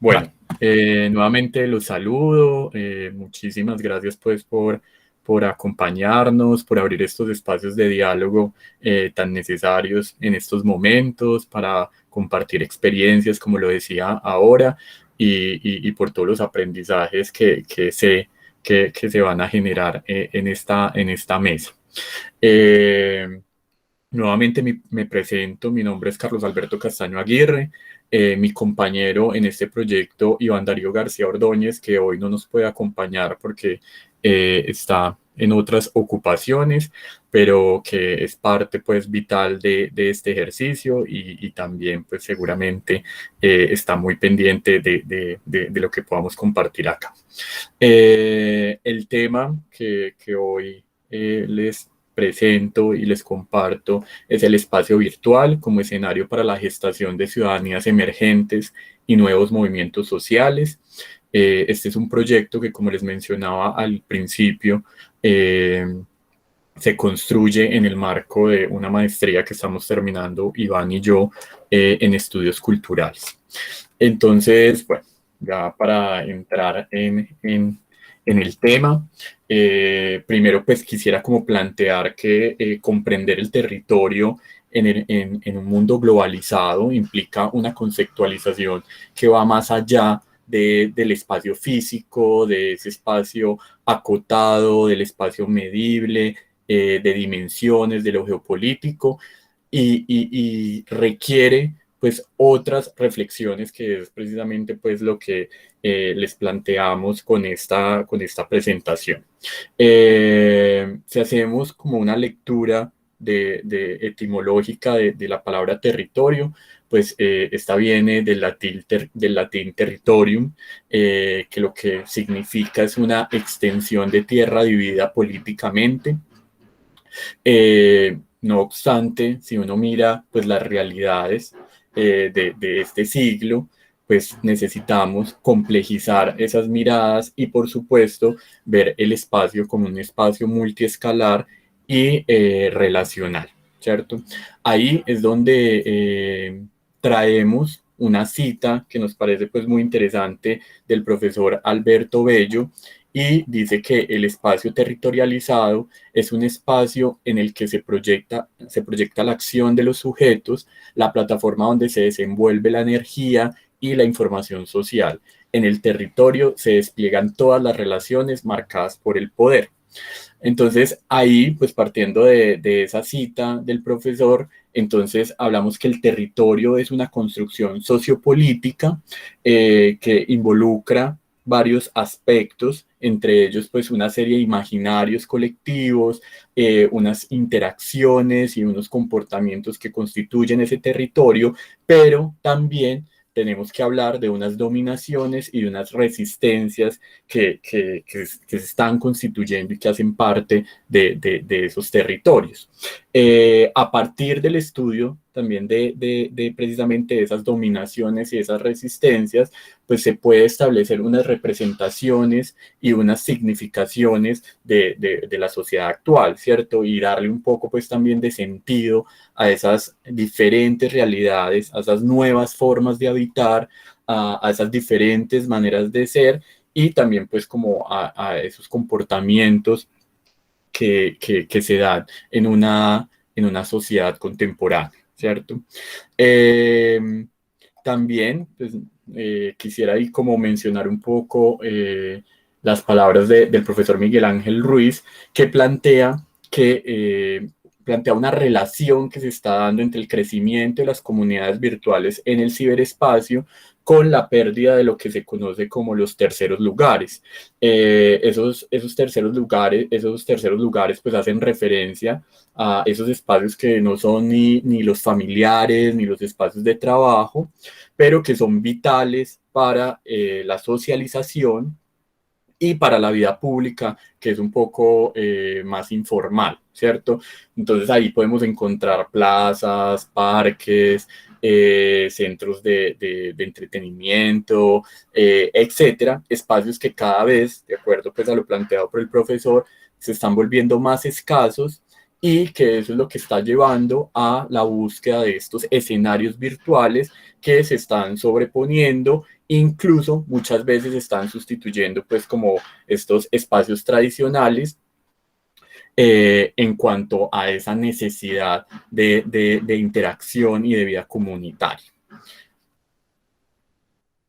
Bueno, nuevamente los saludo. Muchísimas gracias pues por acompañarnos, por abrir estos espacios de diálogo tan necesarios en estos momentos para compartir experiencias, como lo decía ahora, y por todos los aprendizajes que se van a generar en esta mesa. Nuevamente me presento, mi nombre es Carlos Alberto Castaño Aguirre, mi compañero en este proyecto, Iván Darío García Ordóñez, que hoy no nos puede acompañar porque está en otras ocupaciones, pero que es parte pues vital de este ejercicio y también pues seguramente está muy pendiente de lo que podamos compartir acá. El tema que hoy les presento y les comparto es el espacio virtual como escenario para la gestación de ciudadanías emergentes y nuevos movimientos sociales. Este es un proyecto que, como les mencionaba al principio, se construye en el marco de una maestría que estamos terminando Iván y yo en estudios culturales. Entonces, bueno, ya para entrar en el tema, primero pues quisiera como plantear que comprender el territorio en un mundo globalizado implica una conceptualización que va más allá del espacio físico, de ese espacio acotado, del espacio medible, de dimensiones, de lo geopolítico, y requiere pues otras reflexiones, que es precisamente pues lo que les planteamos con esta presentación. Si hacemos como una lectura de etimológica de la palabra territorio, pues esta viene del latín territorium, que lo que significa es una extensión de tierra dividida políticamente. No obstante, si uno mira pues las realidades de este siglo, pues necesitamos complejizar esas miradas y por supuesto ver el espacio como un espacio multiescalar y relacional, ¿cierto? Ahí es donde traemos una cita que nos parece pues muy interesante del profesor Alberto Bello, y dice que el espacio territorializado es un espacio en el que se proyecta la acción de los sujetos, la plataforma donde se desenvuelve la energía y la información social. En el territorio se despliegan todas las relaciones marcadas por el poder. Entonces, ahí, pues partiendo de esa cita del profesor, entonces hablamos que el territorio es una construcción sociopolítica que involucra varios aspectos, entre ellos pues una serie de imaginarios colectivos, unas interacciones y unos comportamientos que constituyen ese territorio, pero también tenemos que hablar de unas dominaciones y de unas resistencias que se están constituyendo y que hacen parte de esos territorios. A partir del estudio también de precisamente esas dominaciones y esas resistencias, pues se puede establecer unas representaciones y unas significaciones de la sociedad actual, ¿cierto? Y darle un poco pues también de sentido a esas diferentes realidades, a esas nuevas formas de habitar, a esas diferentes maneras de ser y también pues como a esos comportamientos que se dan en una sociedad contemporánea, ¿cierto? También pues, quisiera ahí como mencionar un poco las palabras del profesor Miguel Ángel Ruiz, que plantea una relación que se está dando entre el crecimiento de las comunidades virtuales en el ciberespacio con la pérdida de lo que se conoce como los terceros lugares. Esos terceros lugares pues hacen referencia a esos espacios que no son ni los familiares ni los espacios de trabajo, pero que son vitales para la socialización y para la vida pública, que es un poco más informal, ¿cierto? Entonces ahí podemos encontrar plazas, parques, centros de entretenimiento, etcétera, espacios que cada vez, de acuerdo pues a lo planteado por el profesor, se están volviendo más escasos, y que eso es lo que está llevando a la búsqueda de estos escenarios virtuales que se están sobreponiendo incluso muchas veces están sustituyendo pues como estos espacios tradicionales en cuanto a esa necesidad de interacción y de vida comunitaria.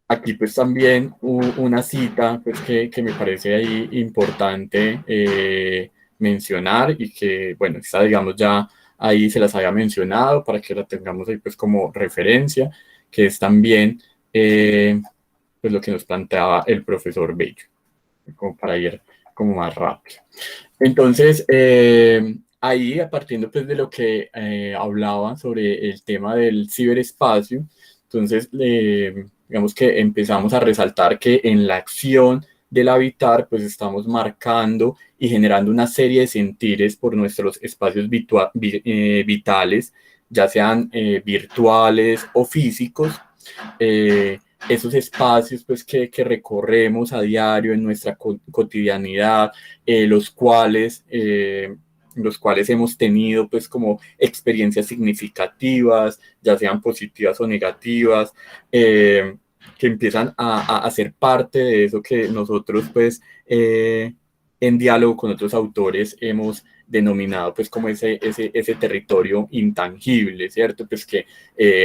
Aquí pues también una cita pues que me parece ahí importante mencionar y que, bueno, esta digamos ya ahí se las había mencionado para que la tengamos ahí pues como referencia, que es también pues lo que nos planteaba el profesor Bello, como para ir como más rápido. Entonces, ahí, a partir pues, de lo que hablaba sobre el tema del ciberespacio, entonces, digamos que empezamos a resaltar que en la acción del habitar, pues estamos marcando y generando una serie de sentires por nuestros espacios vitales, ya sean virtuales o físicos. Esos espacios pues, que recorremos a diario en nuestra cotidianidad, los cuales hemos tenido pues como experiencias significativas, ya sean positivas o negativas, que empiezan a ser parte de eso que nosotros pues en diálogo con otros autores hemos denominado pues como ese territorio intangible, ¿cierto? Pues que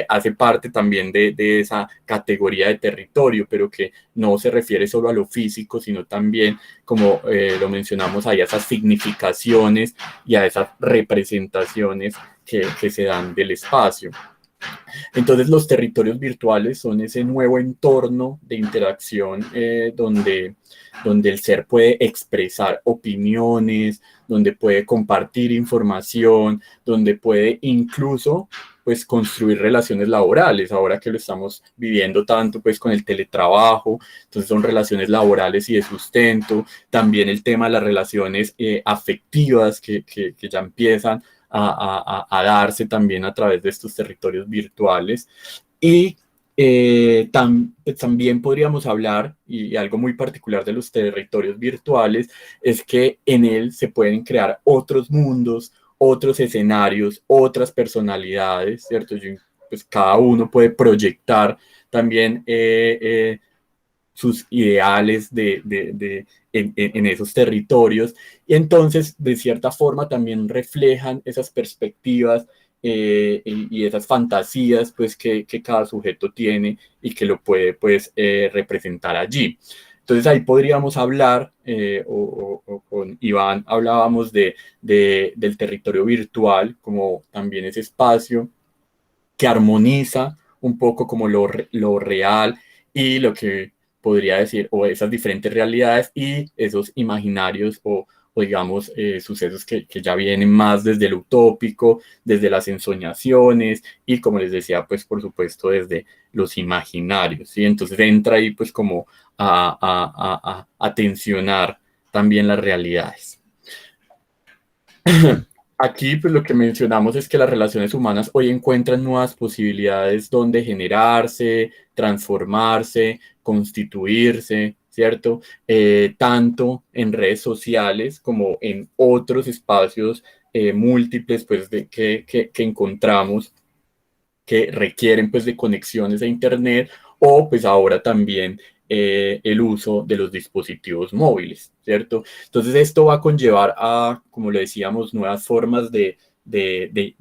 hace parte también de esa categoría de territorio, pero que no se refiere solo a lo físico, sino también, como lo mencionamos ahí, a esas significaciones y a esas representaciones que se dan del espacio. Entonces los territorios virtuales son ese nuevo entorno de interacción donde el ser puede expresar opiniones, donde puede compartir información, donde puede incluso pues construir relaciones laborales, ahora que lo estamos viviendo tanto pues con el teletrabajo, entonces son relaciones laborales y de sustento, también el tema de las relaciones afectivas que ya empiezan a darse también a través de estos territorios virtuales. Y también podríamos hablar, y algo muy particular de los territorios virtuales, es que en él se pueden crear otros mundos, otros escenarios, otras personalidades, ¿cierto? Pues cada uno puede proyectar también sus ideales en esos territorios y entonces de cierta forma también reflejan esas perspectivas y esas fantasías pues que cada sujeto tiene y que lo puede pues representar allí. Entonces ahí podríamos hablar, o con Iván hablábamos del territorio virtual como también ese espacio que armoniza un poco como lo real y lo que podría decir, o esas diferentes realidades y esos imaginarios o digamos, sucesos que ya vienen más desde el utópico, desde las ensoñaciones y como les decía, pues por supuesto desde los imaginarios, ¿sí? Entonces entra ahí pues como a tensionar también las realidades. Aquí, pues lo que mencionamos es que las relaciones humanas hoy encuentran nuevas posibilidades donde generarse, transformarse, constituirse, ¿cierto? Tanto en redes sociales como en otros espacios múltiples, pues, que encontramos que requieren, pues, de conexiones a Internet o, pues, ahora también el uso de los dispositivos móviles, ¿cierto? Entonces esto va a conllevar a, como le decíamos, nuevas formas de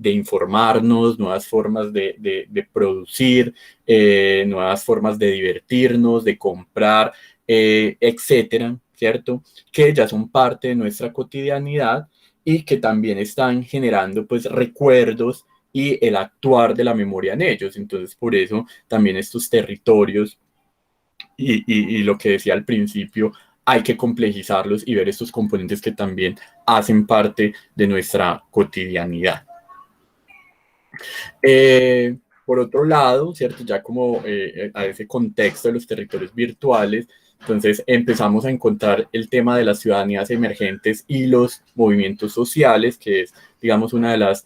informarnos, nuevas formas de producir, nuevas formas de divertirnos, de comprar, etcétera, ¿cierto? Que ya son parte de nuestra cotidianidad y que también están generando pues recuerdos y el actuar de la memoria en ellos. Entonces por eso también estos territorios y lo que decía al principio, hay que complejizarlos y ver estos componentes que también hacen parte de nuestra cotidianidad. Por otro lado, ¿cierto? Ya como a ese contexto de los territorios virtuales, entonces empezamos a encontrar el tema de las ciudadanías emergentes y los movimientos sociales, que es, digamos, una de las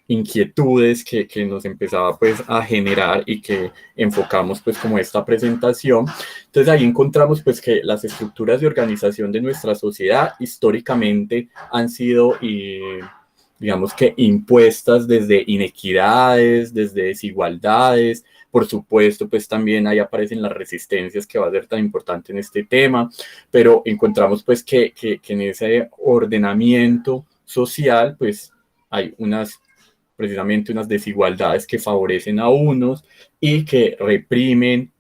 inquietudes que nos empezaba pues a generar y que enfocamos pues como esta presentación. Entonces ahí encontramos pues que las estructuras de organización de nuestra sociedad históricamente han sido digamos que impuestas desde inequidades, desde desigualdades. Por supuesto, pues también ahí aparecen las resistencias que va a ser tan importante en este tema, pero encontramos pues que en ese ordenamiento social pues hay precisamente unas desigualdades que favorecen a unos y que reprimen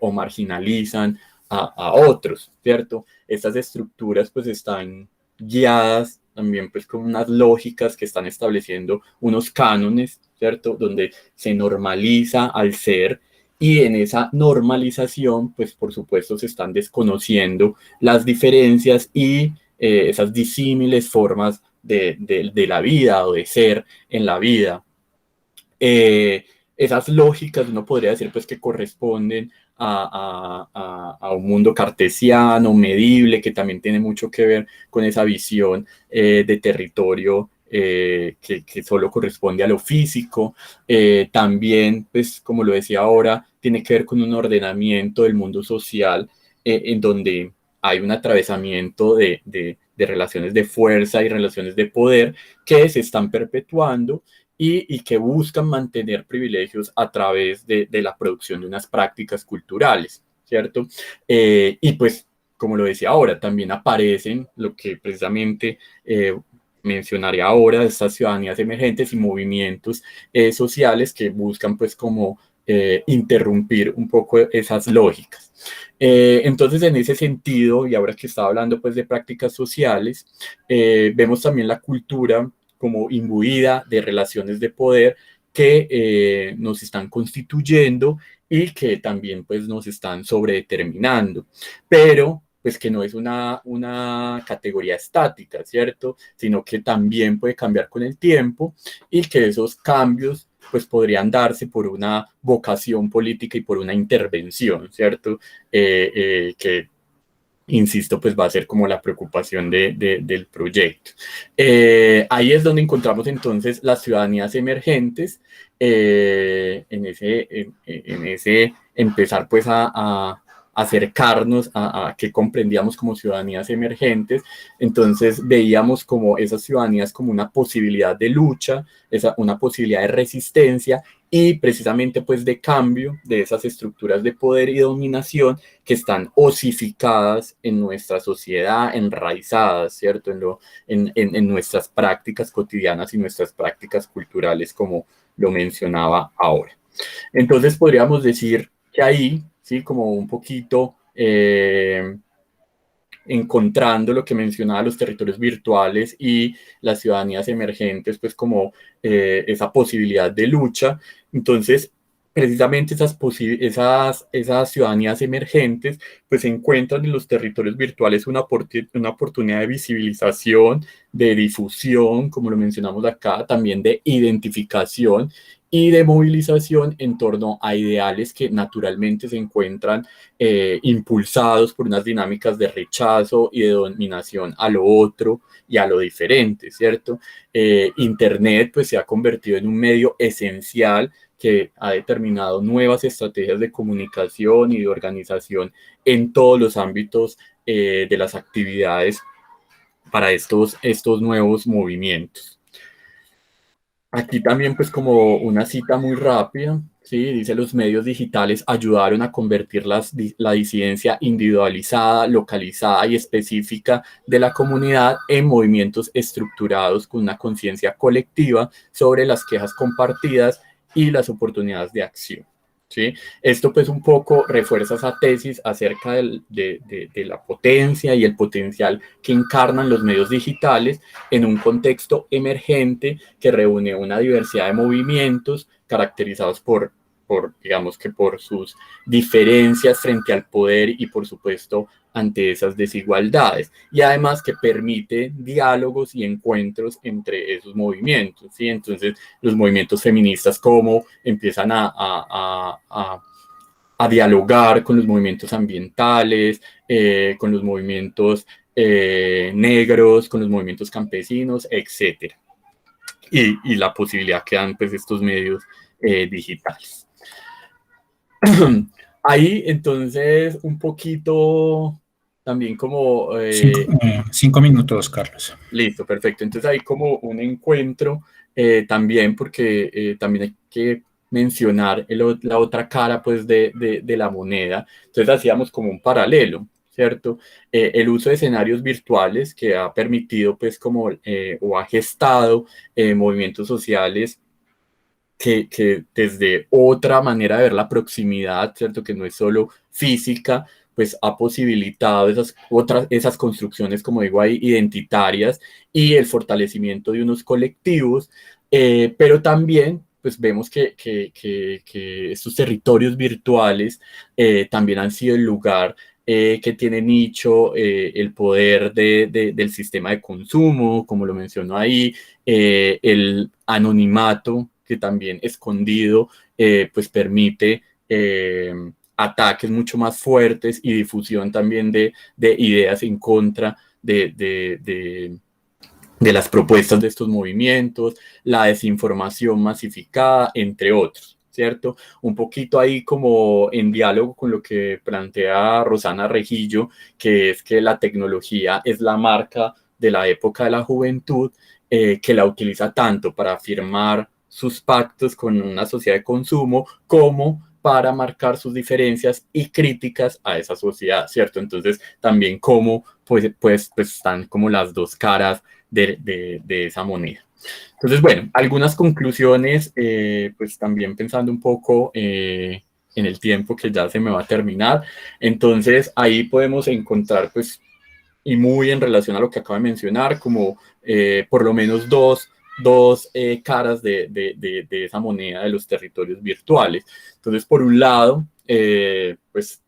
o marginalizan a otros, ¿cierto? Estas estructuras pues están guiadas también pues con unas lógicas que están estableciendo unos cánones, ¿cierto? Donde se normaliza al ser y en esa normalización pues por supuesto se están desconociendo las diferencias y esas disímiles formas de la vida o de ser en la vida. Eh, Esas lógicas uno podría decir pues que corresponden a un mundo cartesiano, medible, que también tiene mucho que ver con esa visión de territorio que solo corresponde a lo físico. También, pues como lo decía ahora, tiene que ver con un ordenamiento del mundo social en donde hay un atravesamiento de relaciones de fuerza y relaciones de poder que se están perpetuando y que buscan mantener privilegios a través de la producción de unas prácticas culturales, ¿cierto? Y pues, como lo decía ahora, también aparecen lo que precisamente mencionaré ahora, estas ciudadanías emergentes y movimientos sociales que buscan pues como interrumpir un poco esas lógicas. Entonces, en ese sentido, y ahora que estaba hablando pues de prácticas sociales, vemos también la cultura como imbuida de relaciones de poder que nos están constituyendo y que también pues nos están sobredeterminando, pero pues que no es una categoría estática, ¿cierto? Sino que también puede cambiar con el tiempo y que esos cambios pues podrían darse por una vocación política y por una intervención, ¿cierto? Que insisto, pues va a ser como la preocupación del proyecto. Ahí es donde encontramos entonces las ciudadanías emergentes, en ese empezar pues a acercarnos a que comprendíamos como ciudadanías emergentes, entonces veíamos como esas ciudadanías como una posibilidad de lucha, una posibilidad de resistencia y precisamente pues de cambio de esas estructuras de poder y dominación que están osificadas en nuestra sociedad, enraizadas, ¿cierto? En nuestras prácticas cotidianas y nuestras prácticas culturales, como lo mencionaba ahora. Entonces podríamos decir que ahí, ¿sí? Como un poquito encontrando lo que mencionaba los territorios virtuales y las ciudadanías emergentes, pues como esa posibilidad de lucha. Entonces, precisamente esas ciudadanías emergentes, pues se encuentran en los territorios virtuales una oportunidad de visibilización, de difusión, como lo mencionamos acá, también de identificación y de movilización en torno a ideales que naturalmente se encuentran impulsados por unas dinámicas de rechazo y de dominación a lo otro y a lo diferente, ¿cierto? Internet pues se ha convertido en un medio esencial que ha determinado nuevas estrategias de comunicación y de organización en todos los ámbitos de las actividades para estos nuevos movimientos. Aquí también pues como una cita muy rápida, ¿sí? Dice los medios digitales ayudaron a convertir la disidencia individualizada, localizada y específica de la comunidad en movimientos estructurados con una conciencia colectiva sobre las quejas compartidas y las oportunidades de acción. ¿Sí? Esto pues un poco refuerza esa tesis acerca de la potencia y el potencial que encarnan los medios digitales en un contexto emergente que reúne una diversidad de movimientos caracterizados digamos que por sus diferencias frente al poder y por supuesto ante esas desigualdades y además que permite diálogos y encuentros entre esos movimientos, ¿sí? Entonces los movimientos feministas como empiezan a dialogar con los movimientos ambientales, con los movimientos negros, con los movimientos campesinos, etcétera. Y la posibilidad que dan pues estos medios digitales. Ahí entonces un poquito también como, 5 minutos, Carlos. listo, perfecto. Entonces hay como un encuentro también, porque también hay que mencionar la otra cara pues de la moneda. Entonces hacíamos como un paralelo, ¿cierto? El uso de escenarios virtuales que ha permitido pues como o ha gestado movimientos sociales que desde otra manera de ver la proximidad, ¿cierto? Que no es solo física, pues ha posibilitado esas construcciones, como digo ahí, identitarias y el fortalecimiento de unos colectivos, pero también pues vemos que estos territorios virtuales también han sido el lugar que tiene nicho el poder del sistema de consumo, como lo mencionó ahí, el anonimato que también escondido pues permite ataques mucho más fuertes y difusión también de ideas en contra de las propuestas de estos movimientos, la desinformación masificada, entre otros, ¿cierto? Un poquito ahí como en diálogo con lo que plantea Rosana Regillo, que es que la tecnología es la marca de la época de la juventud, que la utiliza tanto para firmar sus pactos con una sociedad de consumo como para marcar sus diferencias y críticas a esa sociedad, ¿cierto? Entonces, también como pues están como las dos caras de esa moneda. Entonces, bueno, algunas conclusiones, pues también pensando un poco en el tiempo que ya se me va a terminar. Entonces, ahí podemos encontrar, pues, y muy en relación a lo que acabo de mencionar, como por lo menos dos caras de esa moneda de los territorios virtuales. Entonces, por un lado, pues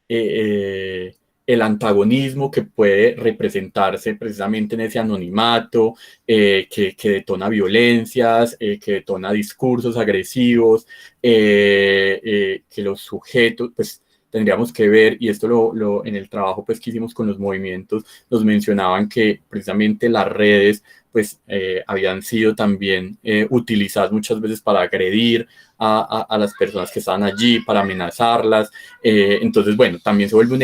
eh, el antagonismo que puede representarse precisamente en ese anonimato, que detona violencias, que detona discursos agresivos, que los sujetos, pues tendríamos que ver, y esto en el trabajo pues que hicimos con los movimientos, nos mencionaban que precisamente las redes pues habían sido también utilizadas muchas veces para agredir a las personas que estaban allí, para amenazarlas. Entonces, bueno, también se vuelve un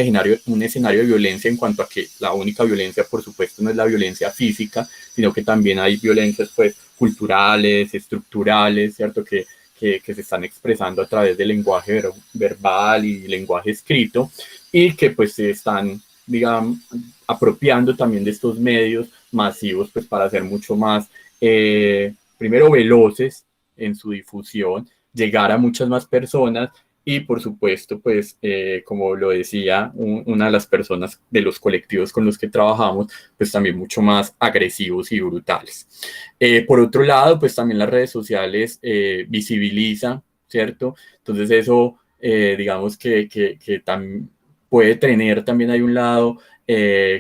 escenario de violencia en cuanto a que la única violencia, por supuesto, no es la violencia física, sino que también hay violencias pues, culturales, estructurales, ¿cierto? Que se están expresando a través del lenguaje verbal y lenguaje escrito y que pues se están, digamos, apropiando también de estos medios masivos pues para ser mucho más, primero, veloces en su difusión, llegar a muchas más personas y por supuesto, pues como lo decía una de las personas de los colectivos con los que trabajamos, pues también mucho más agresivos y brutales. Por otro lado, pues también las redes sociales visibilizan, ¿cierto? Entonces eso, digamos puede tener también hay un lado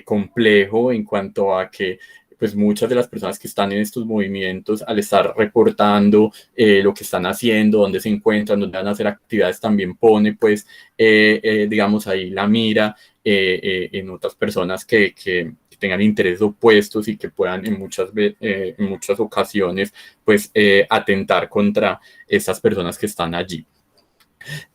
complejo en cuanto a que pues muchas de las personas que están en estos movimientos, al estar reportando lo que están haciendo, dónde se encuentran, dónde van a hacer actividades, también pone, pues, digamos, ahí la mira en otras personas que tengan intereses opuestos y que puedan en muchas ocasiones, pues, atentar contra esas personas que están allí.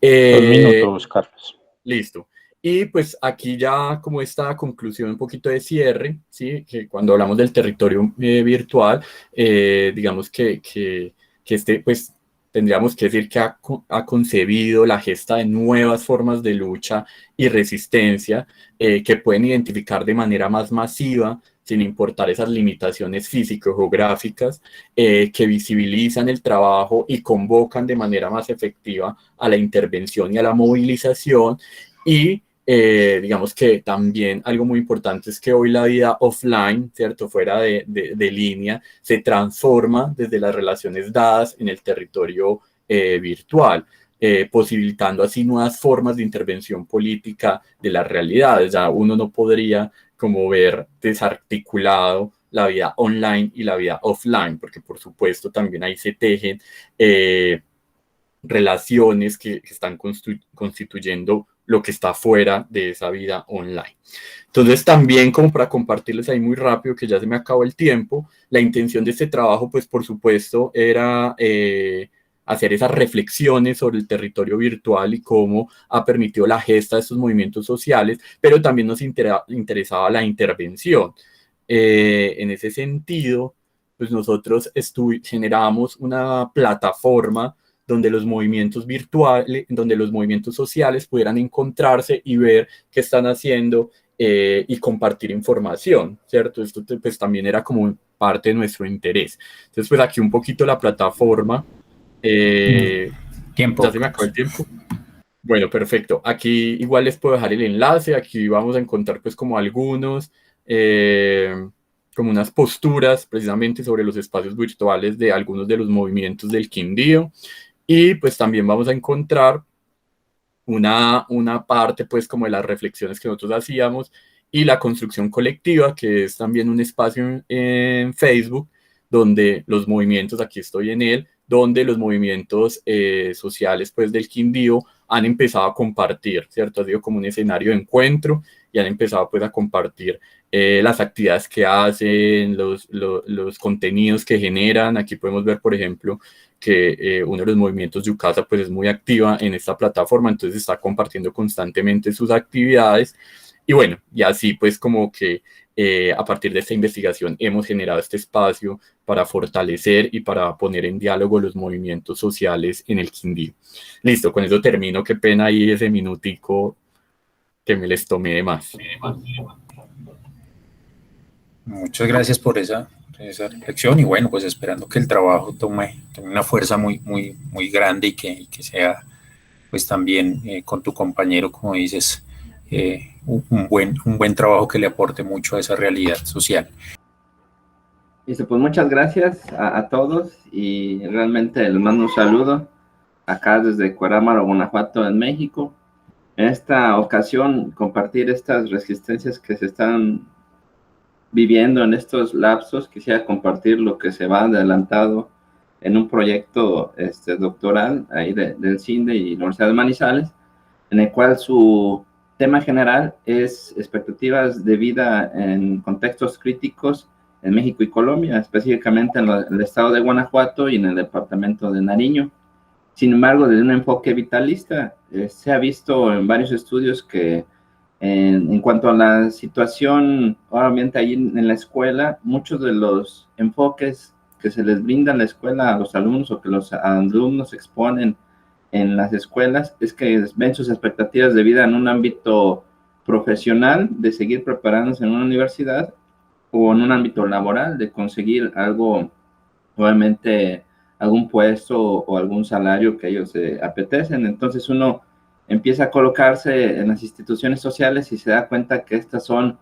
2 minutos, Carlos. Listo. Y pues aquí ya como esta conclusión un poquito de cierre, ¿sí? Que cuando hablamos del territorio virtual, digamos que este pues tendríamos que decir que ha concebido la gesta de nuevas formas de lucha y resistencia que pueden identificar de manera más masiva, sin importar esas limitaciones físico-geográficas, que visibilizan el trabajo y convocan de manera más efectiva a la intervención y a la movilización y digamos que también algo muy importante es que hoy la vida offline, ¿cierto? Fuera de línea, se transforma desde las relaciones dadas en el territorio virtual, posibilitando así nuevas formas de intervención política de las realidades. Ya uno no podría como ver desarticulado la vida online y la vida offline, porque por supuesto también ahí se tejen relaciones que están constituyendo lo que está fuera de esa vida online. Entonces también como para compartirles ahí muy rápido que ya se me acabó el tiempo, la intención de este trabajo pues por supuesto era hacer esas reflexiones sobre el territorio virtual y cómo ha permitido la gesta de estos movimientos sociales, pero también nos interesaba la intervención. En ese sentido, pues nosotros generamos una plataforma donde los movimientos virtuales, donde los movimientos sociales pudieran encontrarse y ver qué están haciendo y compartir información, ¿cierto? Esto pues también era como parte de nuestro interés. Entonces, pues aquí un poquito la plataforma. Tiempo, Ya se me acabó Carlos. el tiempo. Bueno, perfecto. Aquí igual les puedo dejar el enlace. Aquí vamos a encontrar pues como algunos, como unas posturas precisamente sobre los espacios virtuales de algunos de los movimientos del Quindío. Y pues también vamos a encontrar una parte pues como de las reflexiones que nosotros hacíamos y la construcción colectiva, que es también un espacio en Facebook donde los movimientos, aquí estoy en él, donde los movimientos sociales pues del Quindío han empezado a compartir, ¿cierto? Ha sido como un escenario de encuentro y han empezado pues a compartir las actividades que hacen, los contenidos que generan. Aquí podemos ver, por ejemplo, que uno de los movimientos Yucasa pues es muy activa en esta plataforma, entonces está compartiendo constantemente sus actividades. Y bueno, y así pues como que a partir de esta investigación hemos generado este espacio para fortalecer y para poner en diálogo los movimientos sociales en el Quindío. Listo, con eso termino. Qué pena ahí ese minutico que me les tomé de más. Muchas gracias por esa reflexión y bueno, pues esperando que el trabajo tome una fuerza muy grande y que sea pues también con tu compañero, como dices, un buen trabajo que le aporte mucho a esa realidad social. Listo, pues muchas gracias a todos y realmente les mando un saludo acá desde Cuerámaro, Guanajuato, en México. En esta ocasión, compartir estas resistencias que se están viviendo en estos lapsos. Quisiera compartir lo que se va adelantado en un proyecto doctoral ahí del CINDE y la Universidad de Manizales, en el cual su tema general es expectativas de vida en contextos críticos en México y Colombia, específicamente en el estado de Guanajuato y en el departamento de Nariño. Sin embargo, desde un enfoque vitalista, se ha visto en varios estudios que en cuanto a la situación, obviamente ahí en la escuela, muchos de los enfoques que se les brinda en la escuela a los alumnos o que los alumnos exponen en las escuelas es que ven sus expectativas de vida en un ámbito profesional, de seguir preparándose en una universidad, o en un ámbito laboral, de conseguir algo, obviamente algún puesto o algún salario que ellos apetecen. Entonces uno empieza a colocarse en las instituciones sociales y se da cuenta que estas son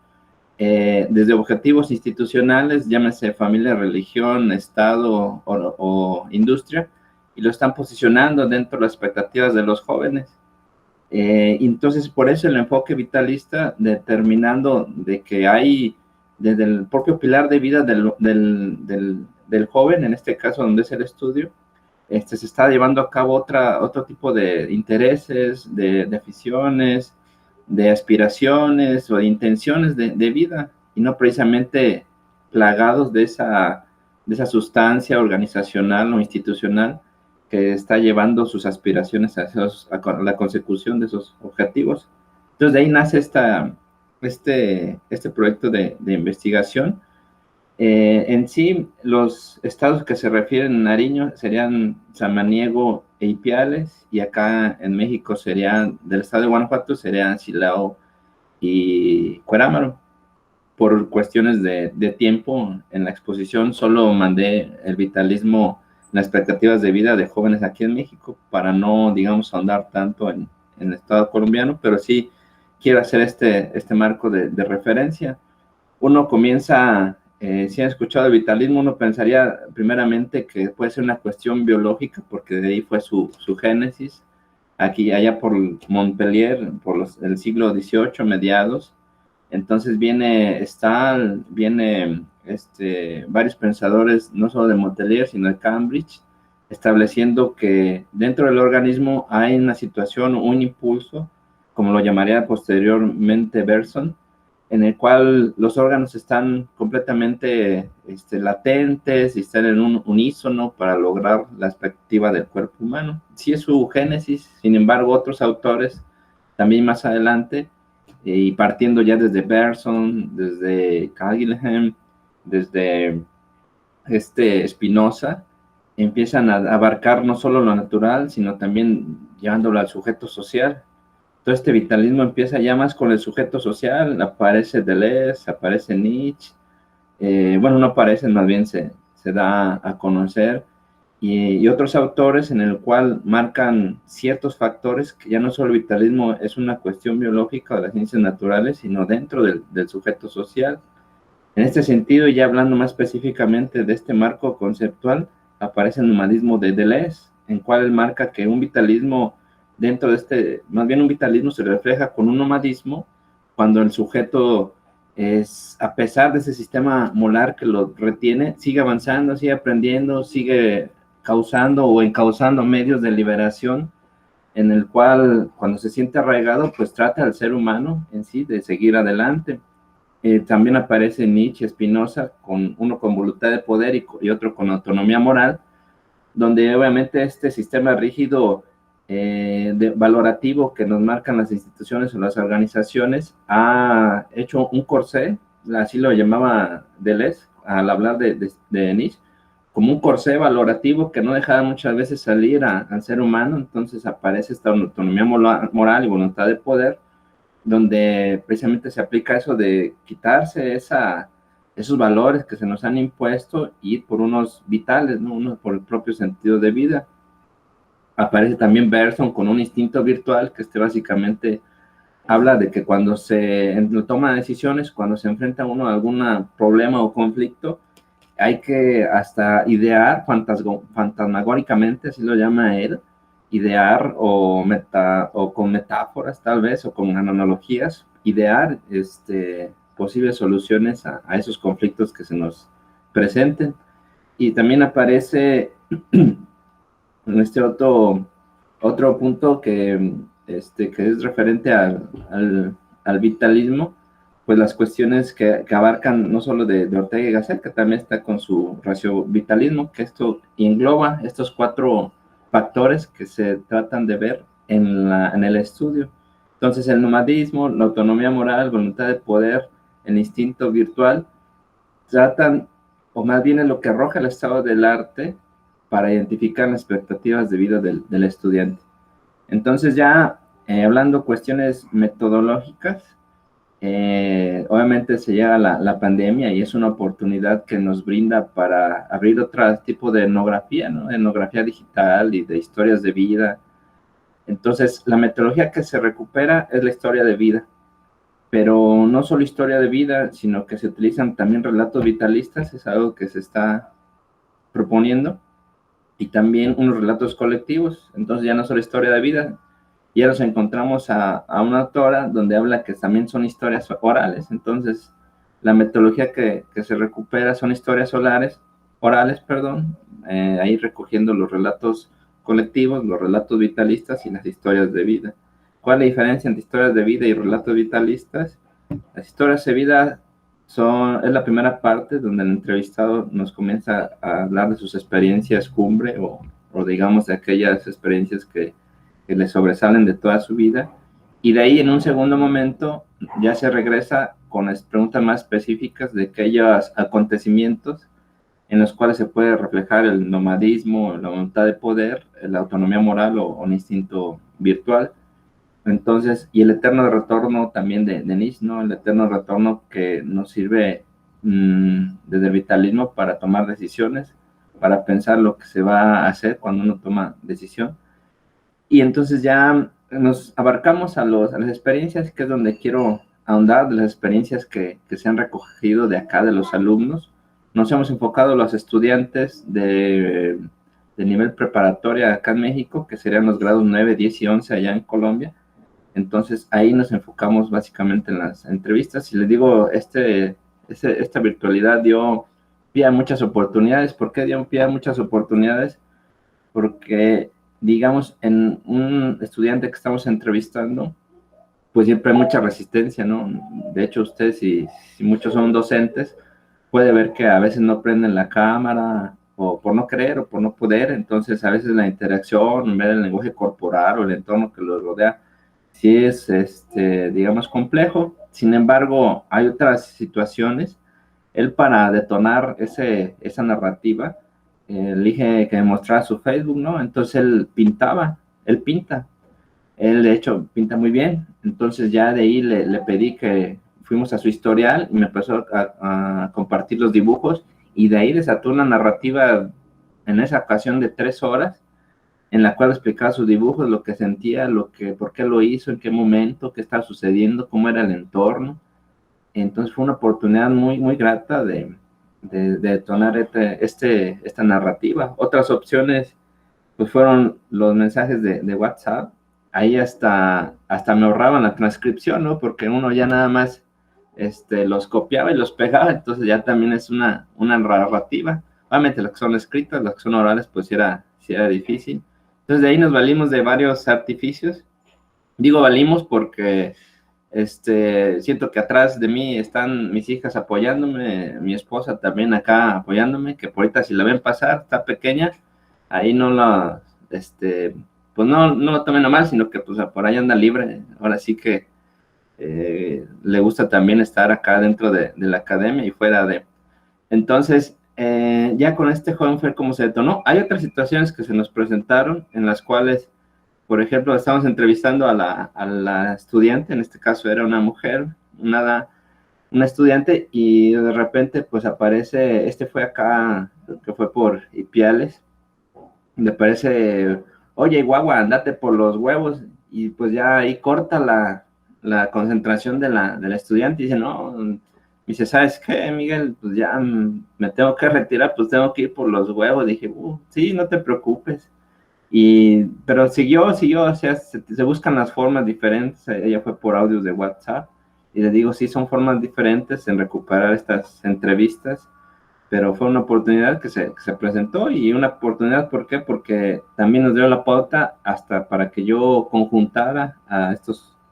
desde objetivos institucionales, llámese familia, religión, Estado o industria, y lo están posicionando dentro de las expectativas de los jóvenes. Entonces, por eso el enfoque vitalista, determinando de que hay, desde el propio pilar de vida del joven, en este caso donde es el estudio, se está llevando a cabo otro tipo de intereses, de aficiones, de aspiraciones o de intenciones de vida, y no precisamente plagados de esa sustancia organizacional o institucional que está llevando sus aspiraciones a la consecución de esos objetivos. Entonces, de ahí nace este proyecto de investigación. En sí, los estados que se refieren a Nariño serían Samaniego e Ipiales, y acá en México serían, del estado de Guanajuato, serían Silao y Cuerámaro. Por cuestiones de tiempo en la exposición, solo mandé el vitalismo, las expectativas de vida de jóvenes aquí en México, para no, digamos, ahondar tanto en el estado colombiano, pero sí quiero hacer este marco de referencia. Uno comienza, si han escuchado el vitalismo, uno pensaría primeramente que puede ser una cuestión biológica, porque de ahí fue su génesis, aquí, allá por Montpellier, por el siglo XVIII, mediados. Entonces viene Stahl, viene varios pensadores, no solo de Montpellier, sino de Cambridge, estableciendo que dentro del organismo hay una situación, un impulso, como lo llamaría posteriormente Bergson, en el cual los órganos están completamente latentes y están en un unísono para lograr la perspectiva del cuerpo humano. Sí es su génesis, sin embargo, otros autores también más adelante, y partiendo ya desde Bergson, desde Canguilhem, desde Spinoza, empiezan a abarcar no solo lo natural, sino también llevándolo al sujeto social. Todo este vitalismo empieza ya más con el sujeto social, aparece Deleuze, aparece Nietzsche, bueno, no aparece, más bien se da a conocer, y otros autores en el cual marcan ciertos factores que ya no solo el vitalismo es una cuestión biológica de las ciencias naturales, sino dentro del sujeto social. En este sentido, ya hablando más específicamente de este marco conceptual, aparece el nomadismo de Deleuze, en cual él marca que un vitalismo dentro de más bien un vitalismo se refleja con un nomadismo cuando el sujeto es, a pesar de ese sistema molar que lo retiene, sigue avanzando, sigue aprendiendo, sigue causando o encauzando medios de liberación, en el cual cuando se siente arraigado, pues trata al ser humano en sí de seguir adelante. También aparece Nietzsche, Spinoza, uno con voluntad de poder y otro con autonomía moral, donde obviamente este sistema rígido valorativo que nos marcan las instituciones o las organizaciones ha hecho un corsé, así lo llamaba Deleuze al hablar de Nietzsche, como un corsé valorativo que no dejaba muchas veces salir al ser humano. Entonces aparece esta autonomía moral y voluntad de poder, donde precisamente se aplica eso de quitarse esos valores que se nos han impuesto y ir por unos vitales, ¿no? Uno por el propio sentido de vida. Aparece también Bergson con un instinto virtual, que básicamente habla de que cuando se toma decisiones, cuando se enfrenta uno a algún problema o conflicto, hay que hasta idear fantasmagóricamente, así lo llama él, idear o con metáforas tal vez, o con analogías, idear posibles soluciones a esos conflictos que se nos presenten. Y también aparece en otro punto que es referente al vitalismo, pues las cuestiones que abarcan no solo de Ortega y Gasset, que también está con su racio-vitalismo, que esto engloba estos 4 factores que se tratan de ver en el estudio. Entonces, el nomadismo, la autonomía moral, voluntad de poder, el instinto virtual, tratan, o más bien es lo que arroja el estado del arte para identificar las expectativas de vida del estudiante. Entonces, ya hablando cuestiones metodológicas, obviamente se llega la pandemia y es una oportunidad que nos brinda para abrir otro tipo de etnografía, ¿no? Etnografía digital y de historias de vida. Entonces, la metodología que se recupera es la historia de vida, pero no solo historia de vida, sino que se utilizan también relatos vitalistas, es algo que se está proponiendo, y también unos relatos colectivos. Entonces ya no solo historia de vida, ya nos encontramos a una autora donde habla que también son historias orales. Entonces la metodología que se recupera son historias orales, ahí recogiendo los relatos colectivos, los relatos vitalistas y las historias de vida. ¿Cuál es la diferencia entre historias de vida y relatos vitalistas? Las historias de vida es la primera parte donde el entrevistado nos comienza a hablar de sus experiencias cumbre o digamos de aquellas experiencias que le sobresalen de toda su vida, y de ahí en un segundo momento ya se regresa con las preguntas más específicas de aquellos acontecimientos en los cuales se puede reflejar el nomadismo, la voluntad de poder, la autonomía moral o un instinto virtual. Entonces, y el eterno retorno también de Nietzsche, ¿no? El eterno retorno que nos sirve desde el vitalismo para tomar decisiones, para pensar lo que se va a hacer cuando uno toma decisión. Y entonces ya nos abarcamos a las experiencias, que es donde quiero ahondar, de las experiencias que se han recogido de acá, de los alumnos. Nos hemos enfocado a los estudiantes de nivel preparatoria acá en México, que serían los grados 9, 10 y 11 allá en Colombia. Entonces ahí nos enfocamos básicamente en las entrevistas. Y les digo, esta virtualidad dio pie a muchas oportunidades. ¿Por qué dio pie a muchas oportunidades? Porque, digamos, en un estudiante que estamos entrevistando, pues siempre hay mucha resistencia, ¿no? De hecho, usted, si muchos son docentes, puede ver que a veces no prenden la cámara, o por no querer, o por no poder, entonces a veces la interacción, ver el lenguaje corporal o el entorno que los rodea, sí es, digamos, complejo. Sin embargo, hay otras situaciones. Él, para detonar esa narrativa, elige que mostrara su Facebook, ¿no? Entonces él pinta. Él, de hecho, pinta muy bien. Entonces ya de ahí le pedí que fuimos a su historial y me empezó a compartir los dibujos, y de ahí desató una narrativa en esa ocasión de 3 horas, en la cual explicaba sus dibujos, lo que sentía, por qué lo hizo, en qué momento, qué estaba sucediendo, cómo era el entorno. Entonces fue una oportunidad muy, muy grata de detonar esta narrativa. Otras opciones pues fueron los mensajes de WhatsApp. Ahí hasta me ahorraban la transcripción, ¿no? Porque uno ya nada más los copiaba y los pegaba, entonces ya también es una narrativa. Obviamente las que son escritas, las que son orales, pues sí era difícil. Entonces de ahí nos valimos de varios artificios. Digo valimos porque siento que atrás de mí están mis hijas apoyándome, mi esposa también acá apoyándome, que por ahorita si la ven pasar, está pequeña, ahí no la, pues no lo tomen a mal, sino que pues por ahí anda libre. Ahora sí que le gusta también estar acá dentro de la academia y fuera de. Entonces, ya con este joven fue como se detonó. Hay otras situaciones que se nos presentaron en las cuales, por ejemplo, estábamos entrevistando a la estudiante, en este caso era una mujer, una estudiante, y de repente pues aparece, fue acá, que fue por Ipiales, le parece, oye, guagua, andate por los huevos, y pues ya ahí corta la concentración de la estudiante, y dice, no, me dice, ¿sabes qué, Miguel? Pues ya me tengo que retirar, pues tengo que ir por los huevos. Dije, sí, no te preocupes. Pero siguió, o sea, se buscan las formas diferentes. Ella fue por audios de WhatsApp, y le digo, sí, son formas diferentes en recuperar estas entrevistas, pero fue una oportunidad que se presentó, y una oportunidad, ¿por qué? Porque también nos dio la pauta hasta para que yo conjuntara a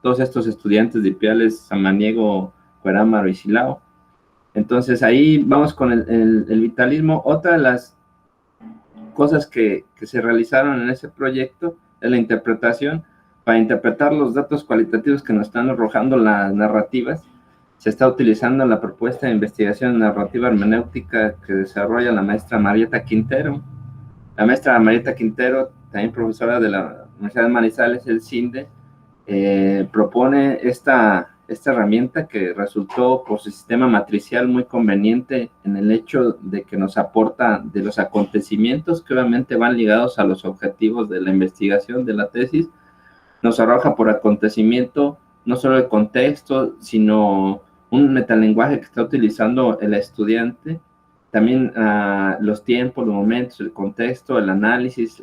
todos estos estudiantes de Ipiales, Samaniego, Cuerámaro y Silao. Entonces ahí vamos con el vitalismo. Otra de las cosas que se realizaron en ese proyecto es la interpretación. Para interpretar los datos cualitativos que nos están arrojando las narrativas, se está utilizando la propuesta de investigación narrativa hermenéutica que desarrolla la maestra Marieta Quintero. La maestra Marieta Quintero, también profesora de la Universidad de Manizales, el CINDE, propone esta herramienta que resultó por su sistema matricial muy conveniente, en el hecho de que nos aporta de los acontecimientos que obviamente van ligados a los objetivos de la investigación de la tesis. Nos arroja por acontecimiento no solo el contexto, sino un metalenguaje que está utilizando el estudiante, también los tiempos, los momentos, el contexto, el análisis,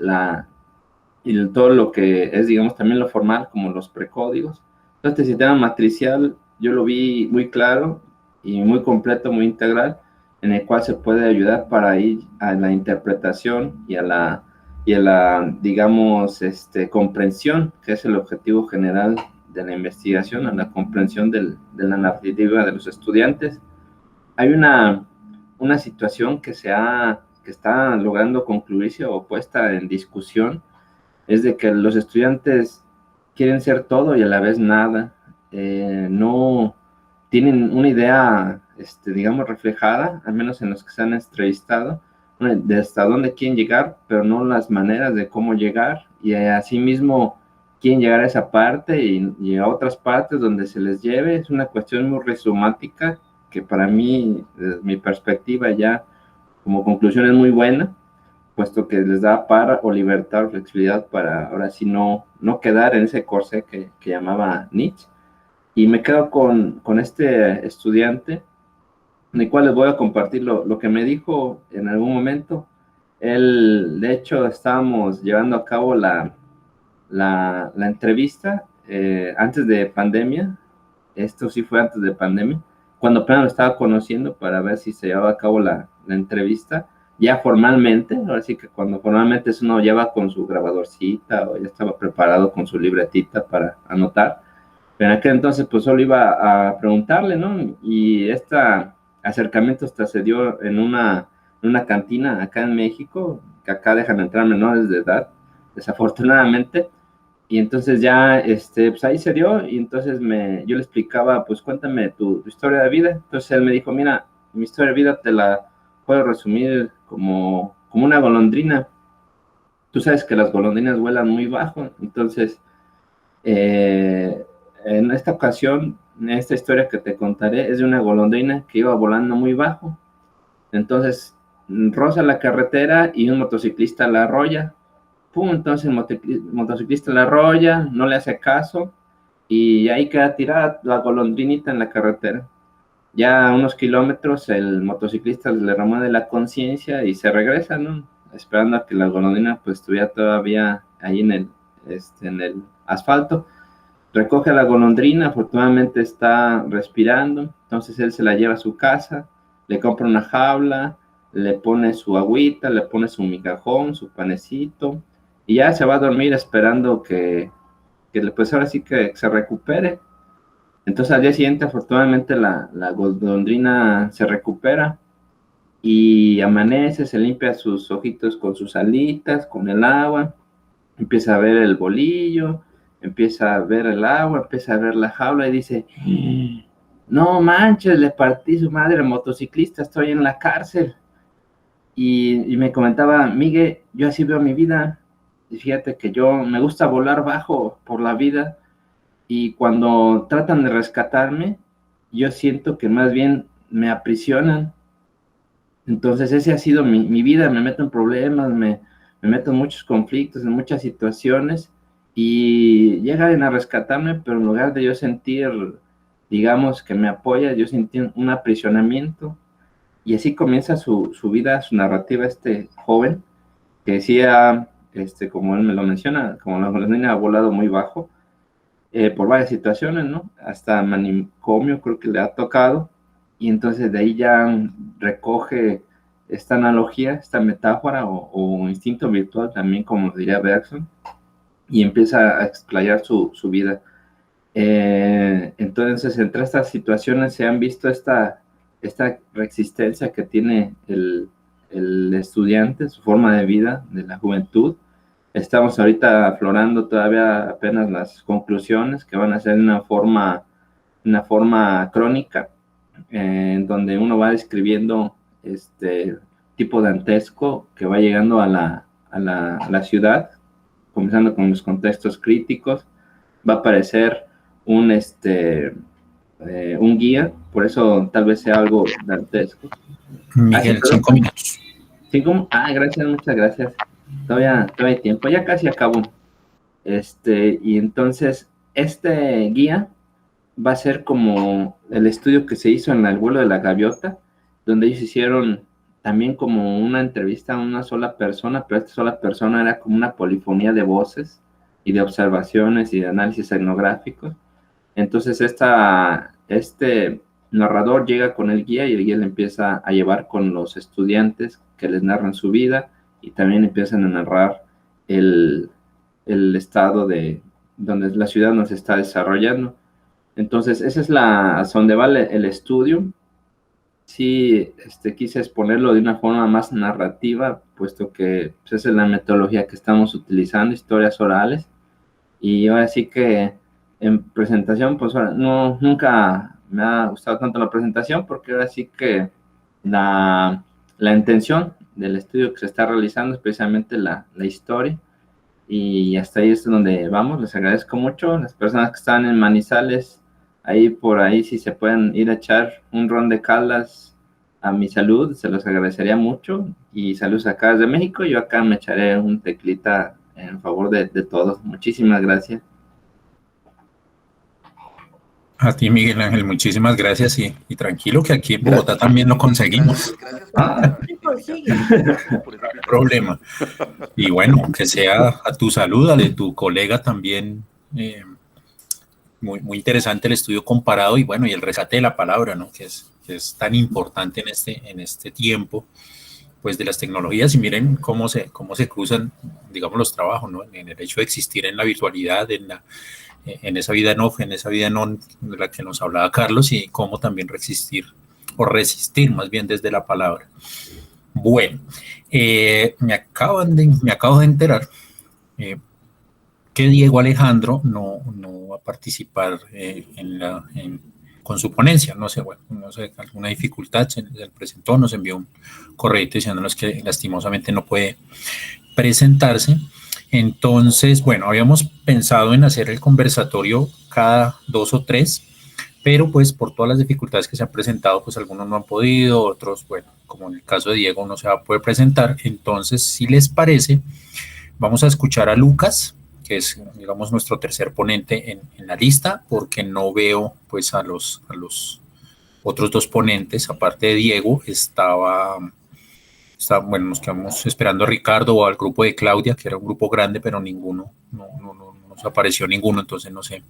y todo lo que es, digamos, también lo formal, como los precódigos. Este sistema matricial yo lo vi muy claro y muy completo, muy integral, en el cual se puede ayudar para ir a la interpretación y a la digamos, comprensión, que es el objetivo general de la investigación, a la comprensión de la narrativa de los estudiantes. Hay una situación que está logrando concluirse o puesta en discusión, es de que los estudiantes quieren ser todo y a la vez nada. No tienen una idea, digamos, reflejada, al menos en los que se han entrevistado, de hasta dónde quieren llegar, pero no las maneras de cómo llegar, y asimismo quieren llegar a esa parte y a otras partes donde se les lleve. Es una cuestión muy rizomática que para mí, desde mi perspectiva, ya como conclusión es muy buena, puesto que les da para o libertad o flexibilidad para ahora sí no quedar en ese corsé que llamaba Nietzsche. Y me quedo con este estudiante, en el cual les voy a compartir lo que me dijo en algún momento. Él, de hecho, estábamos llevando a cabo la entrevista antes de pandemia. Esto sí fue antes de pandemia, cuando apenas lo estaba conociendo, para ver si se llevaba a cabo la entrevista ya formalmente. Ahora sí que cuando formalmente uno ya va con su grabadorcita o ya estaba preparado con su libretita para anotar. Pero en aquel entonces pues solo iba a preguntarle, ¿no? Y este acercamiento hasta se dio en una cantina acá en México, que acá dejan entrar menores de edad, desafortunadamente. Y entonces ya, pues ahí se dio, y entonces yo le explicaba, pues cuéntame tu historia de vida. Entonces él me dijo, mira, mi historia de vida te la puedo resumir como una golondrina. Tú sabes que las golondrinas vuelan muy bajo, entonces en esta ocasión, en esta historia que te contaré, es de una golondrina que iba volando muy bajo. Entonces roza la carretera y un motociclista la arrolla. Pum, entonces el motociclista la arrolla, no le hace caso y ahí queda tirada la golondrinita en la carretera. Ya a unos kilómetros el motociclista le remueve la conciencia y se regresa, ¿no? Esperando a que la golondrina pues estuviera todavía ahí en el asfalto. Recoge a la golondrina, afortunadamente está respirando, entonces él se la lleva a su casa, le compra una jaula, le pone su agüita, le pone su migajón, su panecito, y ya se va a dormir esperando que pues ahora sí que se recupere. Entonces al día siguiente afortunadamente la golondrina se recupera y amanece, se limpia sus ojitos con sus alitas, con el agua, empieza a ver el bolillo, empieza a ver el agua, empieza a ver la jaula y dice, no manches, le partí su madre al motociclista, estoy en la cárcel. Y me comentaba, Miguel, yo así veo mi vida, y fíjate que yo me gusta volar bajo por la vida, y cuando tratan de rescatarme, yo siento que más bien me aprisionan. Entonces ese ha sido mi vida, me meto en problemas, me meto en muchos conflictos, en muchas situaciones, y llegan a rescatarme, pero en lugar de yo sentir, digamos, que me apoya, yo sentí un aprisionamiento, y así comienza su vida, su narrativa, este joven, que decía, como él me lo menciona, como la golondrina ha volado muy bajo, por varias situaciones, ¿no? Hasta manicomio creo que le ha tocado, y entonces de ahí ya recoge esta analogía, esta metáfora o instinto virtual también, como diría Bergson, y empieza a explayar su vida. Entonces, entre estas situaciones se han visto esta resistencia que tiene el estudiante, su forma de vida, de la juventud. Estamos ahorita aflorando todavía apenas las conclusiones que van a ser una forma crónica, en donde uno va describiendo este tipo dantesco que va llegando a la ciudad, comenzando con los contextos críticos. Va a aparecer un guía, por eso tal vez sea algo dantesco. Miguel, 5 minutos. Gracias, muchas gracias. Todavía hay tiempo, ya casi acabo. Y entonces, este guía va a ser como el estudio que se hizo en el vuelo de la gaviota, donde ellos hicieron también como una entrevista a una sola persona, pero esta sola persona era como una polifonía de voces y de observaciones y de análisis etnográficos. Entonces este narrador llega con el guía y el guía le empieza a llevar con los estudiantes que les narran su vida y también empiezan a narrar el estado de donde la ciudad nos está desarrollando. Entonces, esa es a donde va el estudio. Sí, quise exponerlo de una forma más narrativa, puesto que pues, esa es la metodología que estamos utilizando, historias orales. Y ahora sí que en presentación, pues nunca me ha gustado tanto la presentación, porque ahora sí que la intención del estudio que se está realizando es precisamente la historia. Y hasta ahí es donde vamos. Les agradezco mucho. Las personas que están en Manizales, por ahí si se pueden ir a echar un ron de Caldas a mi salud, se los agradecería mucho. Y saludos acá desde México. Yo acá me echaré un teclita en favor de todos. Muchísimas gracias. A ti, Miguel Ángel, muchísimas gracias y tranquilo que aquí en Bogotá también lo conseguimos. No hay problema. Y bueno, que sea a tu salud, a de tu colega también. Muy interesante el estudio comparado y bueno, y el rescate de la palabra, ¿no? Que es tan importante en este tiempo, pues de las tecnologías, y miren cómo se cruzan, digamos, los trabajos, ¿no? En el hecho de existir en la virtualidad, en en esa vida en off, en esa vida en on, de la que nos hablaba Carlos, y cómo también resistir, o resistir más bien desde la palabra. Bueno, me acabo de enterar que Diego Alejandro no va a participar con su ponencia. No sé, alguna dificultad, se presentó, nos envió un correo diciéndonos que lastimosamente no puede presentarse. Entonces, bueno, habíamos pensado en hacer el conversatorio cada 2 o 3, pero pues por todas las dificultades que se han presentado, pues algunos no han podido, otros, bueno, como en el caso de Diego, no se va a poder presentar. Entonces, si les parece, vamos a escuchar a Lucas, que es, digamos, nuestro tercer ponente en la lista, porque no veo pues a los otros 2 ponentes. Aparte de Diego, bueno, nos quedamos esperando a Ricardo o al grupo de Claudia, que era un grupo grande, pero ninguno, no nos apareció ninguno, entonces no sé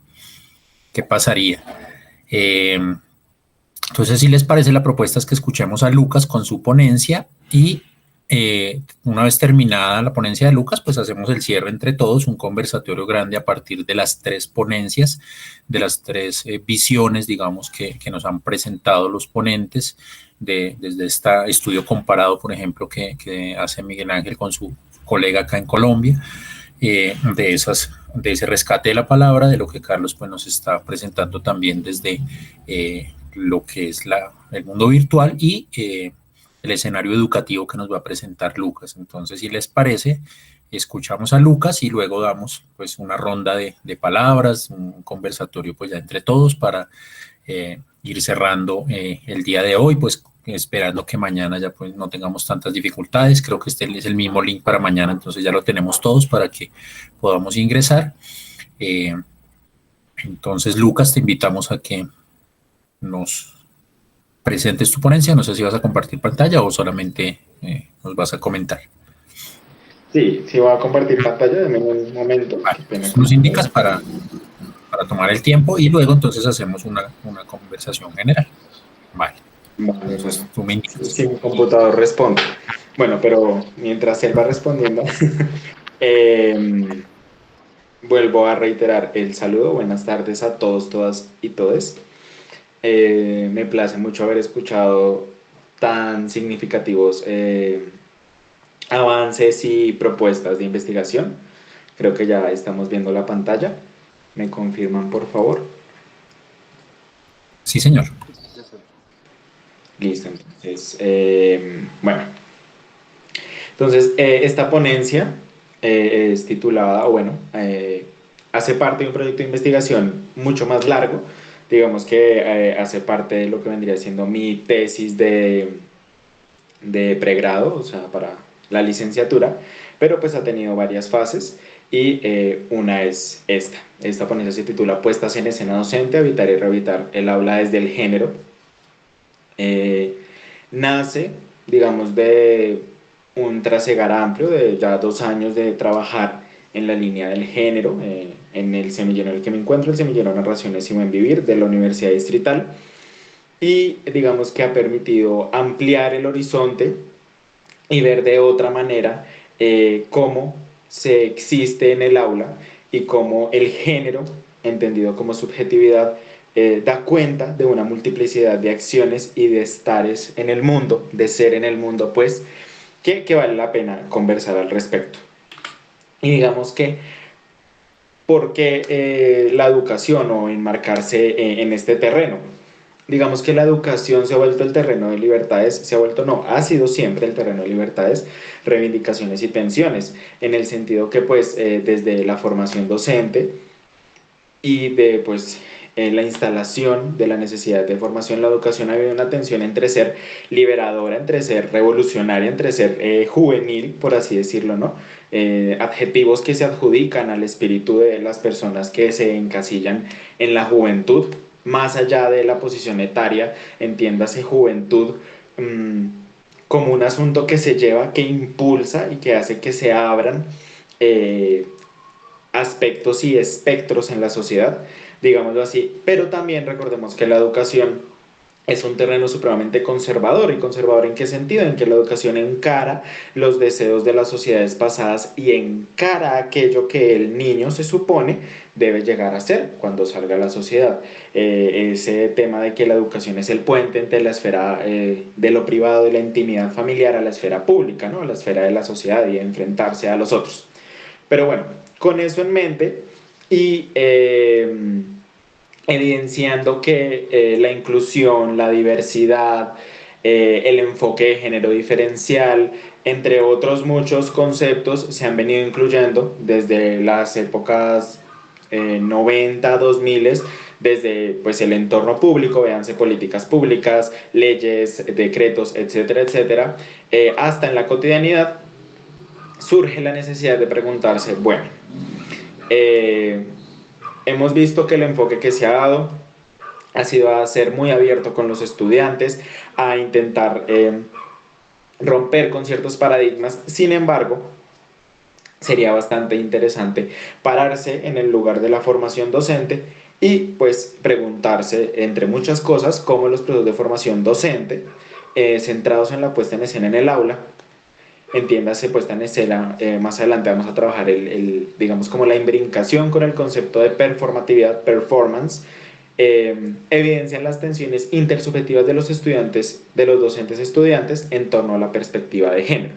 qué pasaría. Entonces, si les parece, la propuesta es que escuchemos a Lucas con su ponencia y una vez terminada la ponencia de Lucas, pues hacemos el cierre entre todos, un conversatorio grande a partir de las 3 ponencias, de las 3 visiones, digamos, que nos han presentado los ponentes, desde este estudio comparado, por ejemplo, que hace Miguel Ángel con su colega acá en Colombia, de ese rescate de la palabra, de lo que Carlos pues nos está presentando también desde lo que es el mundo virtual y el escenario educativo que nos va a presentar Lucas. Entonces, si les parece, escuchamos a Lucas y luego damos pues una ronda de palabras, un conversatorio pues ya entre todos para ir cerrando el día de hoy, pues esperando que mañana ya pues no tengamos tantas dificultades. Creo que este es el mismo link para mañana, entonces ya lo tenemos todos para que podamos ingresar. Entonces, Lucas, te invitamos a que nos presentes tu ponencia. No sé si vas a compartir pantalla o solamente nos vas a comentar. Sí, voy a compartir pantalla, dame un momento. Vale, nos indicas para tomar el tiempo y luego entonces hacemos una conversación general. Vale. Entonces, tú me indicas. Sí, mi computador responde. Bueno, pero mientras él va respondiendo, vuelvo a reiterar el saludo. Buenas tardes a todos, todas y todes. Me place mucho haber escuchado tan significativos avances y propuestas de investigación. Creo que ya estamos viendo la pantalla. ¿Me confirman, por favor? Sí, señor. Listo, entonces, bueno. Entonces, esta ponencia es titulada, hace parte de un proyecto de investigación mucho más largo. Digamos que hace parte de lo que vendría siendo mi tesis de pregrado, o sea, para la licenciatura, pero pues ha tenido varias fases y una es esta. Esta ponencia se titula Puestas en escena docente, habitar y rehabilitar el aula desde el género. Nace, digamos, de un trasegar amplio de ya 2 años de trabajar en la línea del género, en el semillero en el que me encuentro, el semillero Narraciones y Buen Vivir de la Universidad Distrital, y digamos que ha permitido ampliar el horizonte y ver de otra manera cómo se existe en el aula y cómo el género, entendido como subjetividad, da cuenta de una multiplicidad de acciones y de estares en el mundo, de ser en el mundo, pues, que vale la pena conversar al respecto. Y digamos que, ¿por qué la educación o enmarcarse en este terreno? Digamos que la educación se ha vuelto el terreno de libertades, ha sido siempre el terreno de libertades, reivindicaciones y tensiones, en el sentido que pues desde la formación docente y de pues la instalación de la necesidad de formación en la educación ha habido una tensión entre ser liberadora, entre ser revolucionaria, entre ser juvenil, por así decirlo, ¿no? Adjetivos que se adjudican al espíritu de las personas que se encasillan en la juventud, más allá de la posición etaria, entiéndase juventud como un asunto que se lleva, que impulsa y que hace que se abran aspectos y espectros en la sociedad, digámoslo así, pero también recordemos que la educación es un terreno supremamente conservador. ¿Y conservador en qué sentido? En que la educación encara los deseos de las sociedades pasadas y encara aquello que el niño se supone debe llegar a ser cuando salga a la sociedad. Ese tema de que la educación es el puente entre la esfera de lo privado, de la intimidad familiar, a la esfera pública, ¿no? A la esfera de la sociedad y enfrentarse a los otros. Pero bueno, con eso en mente y evidenciando que la inclusión, la diversidad, el enfoque de género diferencial, entre otros muchos conceptos, se han venido incluyendo desde las épocas 90, 2000, desde pues, el entorno público, véanse políticas públicas, leyes, decretos, etcétera, etcétera, hasta en la cotidianidad, surge la necesidad de preguntarse, bueno, hemos visto que el enfoque que se ha dado ha sido a ser muy abierto con los estudiantes, a intentar romper con ciertos paradigmas. Sin embargo, sería bastante interesante pararse en el lugar de la formación docente y pues preguntarse, entre muchas cosas, cómo los procesos de formación docente, centrados en la puesta en escena en el aula, entiéndase puesta en escena, más adelante vamos a trabajar digamos como la imbricación con el concepto de performatividad, performance, evidencian las tensiones intersubjetivas de los estudiantes, de los docentes estudiantes en torno a la perspectiva de género.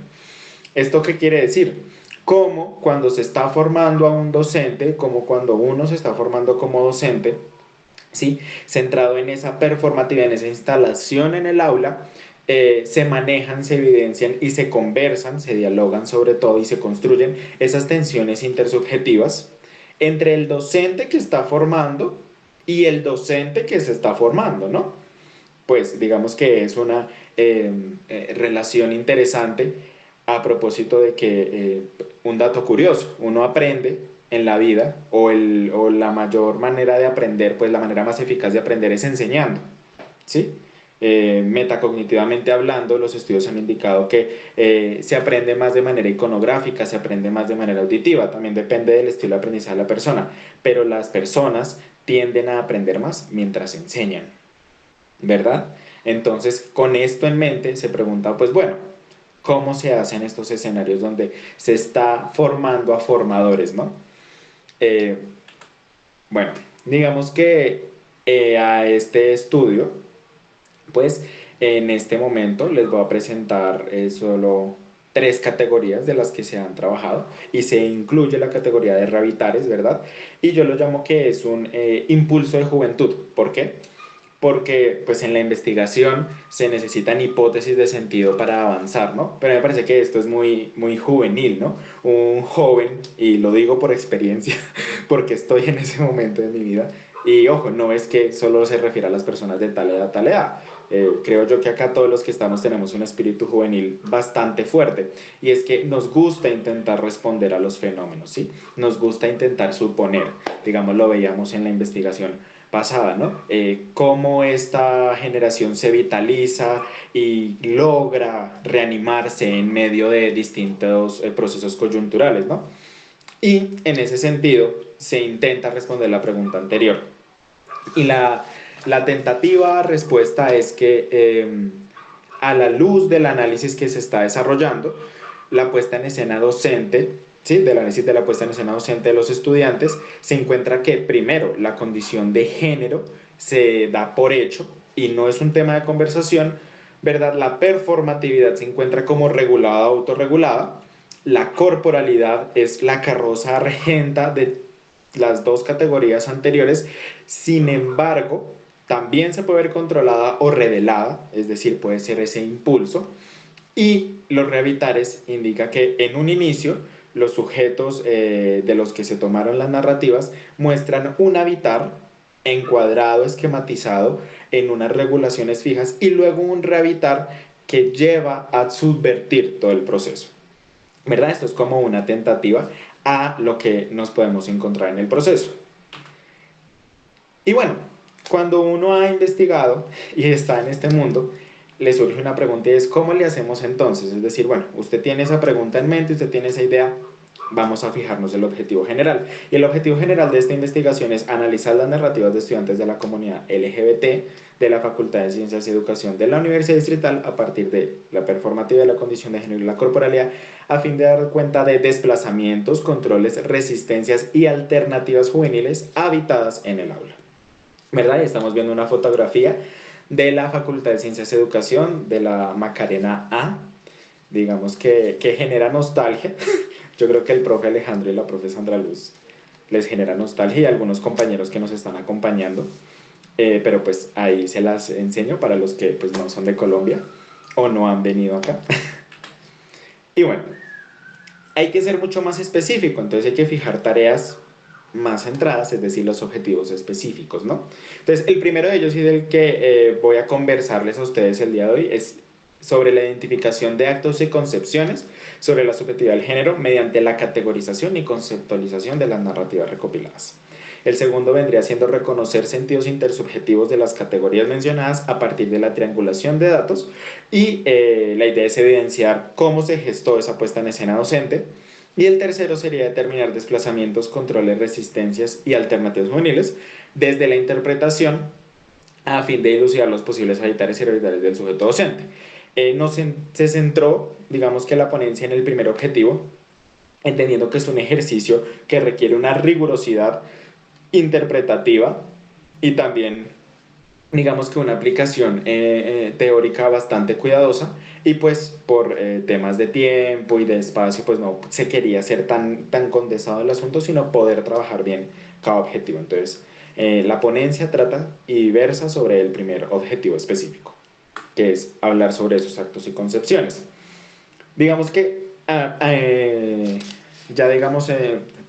¿Esto qué quiere decir? Como cuando se está formando a un docente, como cuando uno se está formando como docente, ¿sí? Centrado en esa performatividad, en esa instalación en el aula, se manejan, se evidencian y se conversan, se dialogan sobre todo y se construyen esas tensiones intersubjetivas entre el docente que está formando y el docente que se está formando, ¿no? Pues digamos que es una relación interesante a propósito de que un dato curioso, uno aprende en la vida o la mayor manera de aprender, pues la manera más eficaz de aprender es enseñando, ¿sí? Metacognitivamente hablando, los estudios han indicado que se aprende más de manera iconográfica, se aprende más de manera auditiva, también depende del estilo de aprendizaje de la persona, pero las personas tienden a aprender más mientras enseñan, ¿verdad? Entonces, con esto en mente, se pregunta, pues bueno, ¿cómo se hacen estos escenarios donde se está formando a formadores, ¿no? Bueno, digamos que a este estudio, pues en este momento les voy a presentar solo 3 categorías de las que se han trabajado y se incluye la categoría de rehabilitares, ¿verdad? Y yo lo llamo que es un impulso de juventud. ¿Por qué? Porque pues en la investigación se necesitan hipótesis de sentido para avanzar, ¿no? Pero me parece que esto es muy, muy juvenil, ¿no? Un joven, y lo digo por experiencia, porque estoy en ese momento de mi vida, y ojo, no es que solo se refiere a las personas de tal edad, tal edad. Creo yo que acá todos los que estamos tenemos un espíritu juvenil bastante fuerte, y es que nos gusta intentar responder a los fenómenos, ¿sí? Nos gusta intentar suponer, digamos, lo veíamos en la investigación pasada, ¿no? Cómo esta generación se vitaliza y logra reanimarse en medio de distintos procesos coyunturales, ¿no? Y en ese sentido se intenta responder la pregunta anterior. Y la tentativa respuesta es que a la luz del análisis que se está desarrollando, la puesta en escena docente, ¿sí? Del análisis de la puesta en escena docente de los estudiantes, se encuentra que primero la condición de género se da por hecho y no es un tema de conversación, ¿verdad? La performatividad se encuentra como regulada, autorregulada, la corporalidad es la carroza regenta de las 2 categorías anteriores, sin embargo, también se puede ver controlada o revelada, es decir, puede ser ese impulso, y los rehabilitares indica que en un inicio los sujetos de los que se tomaron las narrativas muestran un habitar encuadrado, esquematizado en unas regulaciones fijas y luego un rehabitar que lleva a subvertir todo el proceso, ¿verdad? Esto es como una tentativa a lo que nos podemos encontrar en el proceso. Y bueno, cuando uno ha investigado y está en este mundo, le surge una pregunta y es ¿cómo le hacemos entonces? Es decir, bueno, usted tiene esa pregunta en mente, usted tiene esa idea, vamos a fijarnos el objetivo general. Y el objetivo general de esta investigación es analizar las narrativas de estudiantes de la comunidad LGBT de la Facultad de Ciencias y Educación de la Universidad Distrital a partir de la performatividad de la condición de género y la corporalidad, a fin de dar cuenta de desplazamientos, controles, resistencias y alternativas juveniles habitadas en el aula. ¿Verdad? Y estamos viendo una fotografía de la Facultad de Ciencias y Educación de la Macarena A, digamos que genera nostalgia. Yo creo que el profe Alejandro y la profe Sandra Luz les genera nostalgia y algunos compañeros que nos están acompañando. Pero pues ahí se las enseño para los que pues no son de Colombia o no han venido acá. Y bueno, hay que ser mucho más específico, entonces hay que fijar tareas más centradas, es decir, los objetivos específicos, ¿no? Entonces, el primero de ellos y del que voy a conversarles a ustedes el día de hoy es sobre la identificación de actos y concepciones sobre la subjetividad del género mediante la categorización y conceptualización de las narrativas recopiladas. El segundo vendría siendo reconocer sentidos intersubjetivos de las categorías mencionadas a partir de la triangulación de datos y la idea es evidenciar cómo se gestó esa puesta en escena docente. Y el tercero sería determinar desplazamientos, controles, resistencias y alternativas juveniles desde la interpretación a fin de dilucidar los posibles habitares y hereditarios del sujeto docente. Se centró, digamos que la ponencia en el primer objetivo, entendiendo que es un ejercicio que requiere una rigurosidad interpretativa y también digamos que una aplicación teórica bastante cuidadosa y pues por temas de tiempo y de espacio pues no se quería hacer tan condensado el asunto, sino poder trabajar bien cada objetivo. Entonces la ponencia trata y versa sobre el primer objetivo específico, que es hablar sobre esos actos y concepciones. Digamos que ya digamos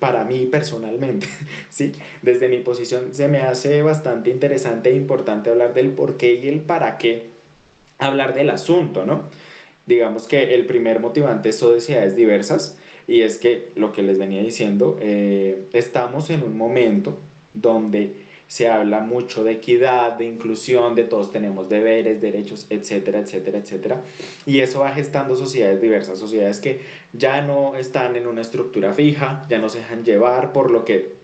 para mí personalmente, ¿sí? Desde mi posición se me hace bastante interesante e importante hablar del por qué y el para qué hablar del asunto, ¿no? Digamos que el primer motivante es sociedades diversas y es que lo que les venía diciendo, estamos en un momento donde se habla mucho de equidad, de inclusión, de todos tenemos deberes, derechos, etcétera, etcétera, etcétera. Y eso va gestando sociedades diversas, sociedades que ya no están en una estructura fija, ya no se dejan llevar por lo que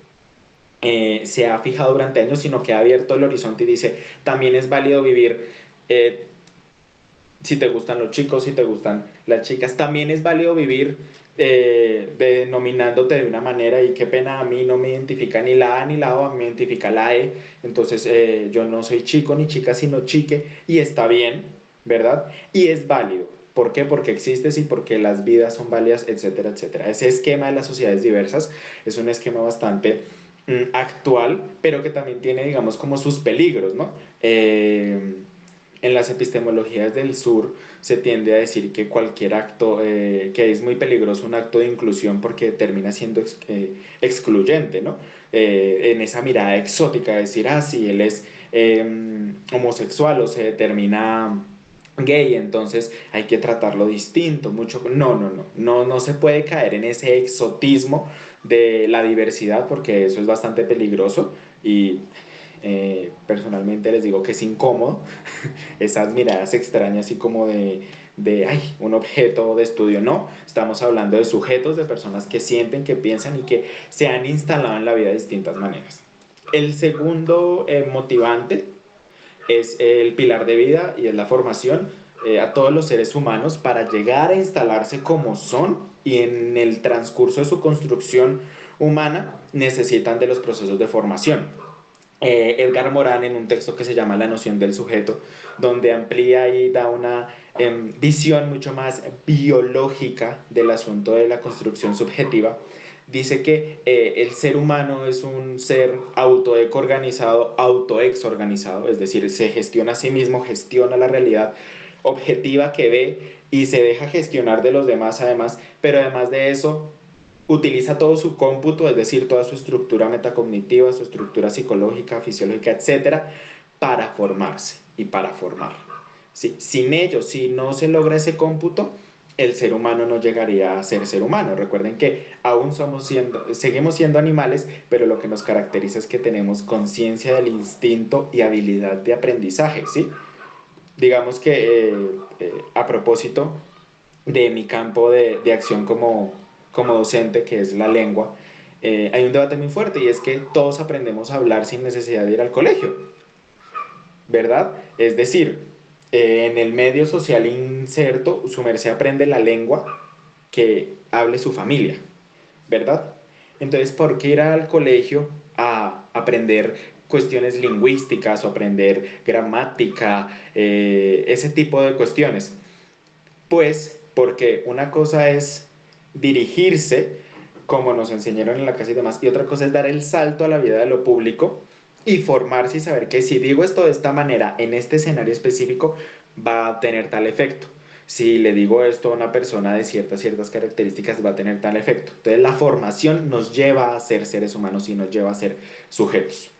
se ha fijado durante años, sino que ha abierto el horizonte y dice, también es válido vivir si te gustan los chicos, si te gustan las chicas, también es válido vivir denominándote de una manera y qué pena, a mí no me identifica ni la A ni la O, a mí me identifica la E, entonces yo no soy chico ni chica sino chique y está bien, ¿verdad? Y es válido. ¿Por qué? Porque existes y porque las vidas son válidas, etcétera, etcétera. Ese esquema de las sociedades diversas es un esquema bastante actual, pero que también tiene, digamos, como sus peligros, ¿no? En las epistemologías del sur se tiende a decir que cualquier acto que es muy peligroso, un acto de inclusión porque termina siendo excluyente, ¿no? En esa mirada exótica de decir, ah, sí, él es homosexual o se determina gay, entonces hay que tratarlo distinto, mucho. No se puede caer en ese exotismo de la diversidad porque eso es bastante peligroso y personalmente les digo que es incómodo esas miradas extrañas así como de ay, un objeto de estudio. No, estamos hablando de sujetos, de personas que sienten, que piensan y que se han instalado en la vida de distintas maneras. El segundo motivante es el pilar de vida y es la formación a todos los seres humanos para llegar a instalarse como son y en el transcurso de su construcción humana necesitan de los procesos de formación. Edgar Morin en un texto que se llama La noción del sujeto, donde amplía y da una visión mucho más biológica del asunto de la construcción subjetiva, dice que el ser humano es un ser autoeco-organizado, autoexorganizado, es decir, se gestiona a sí mismo, gestiona la realidad objetiva que ve y se deja gestionar de los demás además, pero además de eso utiliza todo su cómputo, es decir, toda su estructura metacognitiva, su estructura psicológica, fisiológica, etcétera, para formarse y para formar. ¿Sí? Sin ello, si no se logra ese cómputo, el ser humano no llegaría a ser ser humano. Recuerden que aún seguimos siendo animales, pero lo que nos caracteriza es que tenemos conciencia del instinto y habilidad de aprendizaje, ¿sí? Digamos que a propósito de mi campo de acción como como docente, que es la lengua, hay un debate muy fuerte y es que todos aprendemos a hablar sin necesidad de ir al colegio, ¿verdad? Es decir, en el medio social inserto, su merced aprende la lengua que hable su familia, ¿verdad? Entonces, ¿por qué ir al colegio a aprender cuestiones lingüísticas o aprender gramática, ese tipo de cuestiones? Pues porque una cosa es dirigirse, como nos enseñaron en la casa y demás, y otra cosa es dar el salto a la vida de lo público y formarse y saber que si digo esto de esta manera, en este escenario específico, va a tener tal efecto. Si le digo esto a una persona de ciertas características, va a tener tal efecto. Entonces la formación nos lleva a ser seres humanos y nos lleva a ser sujetos.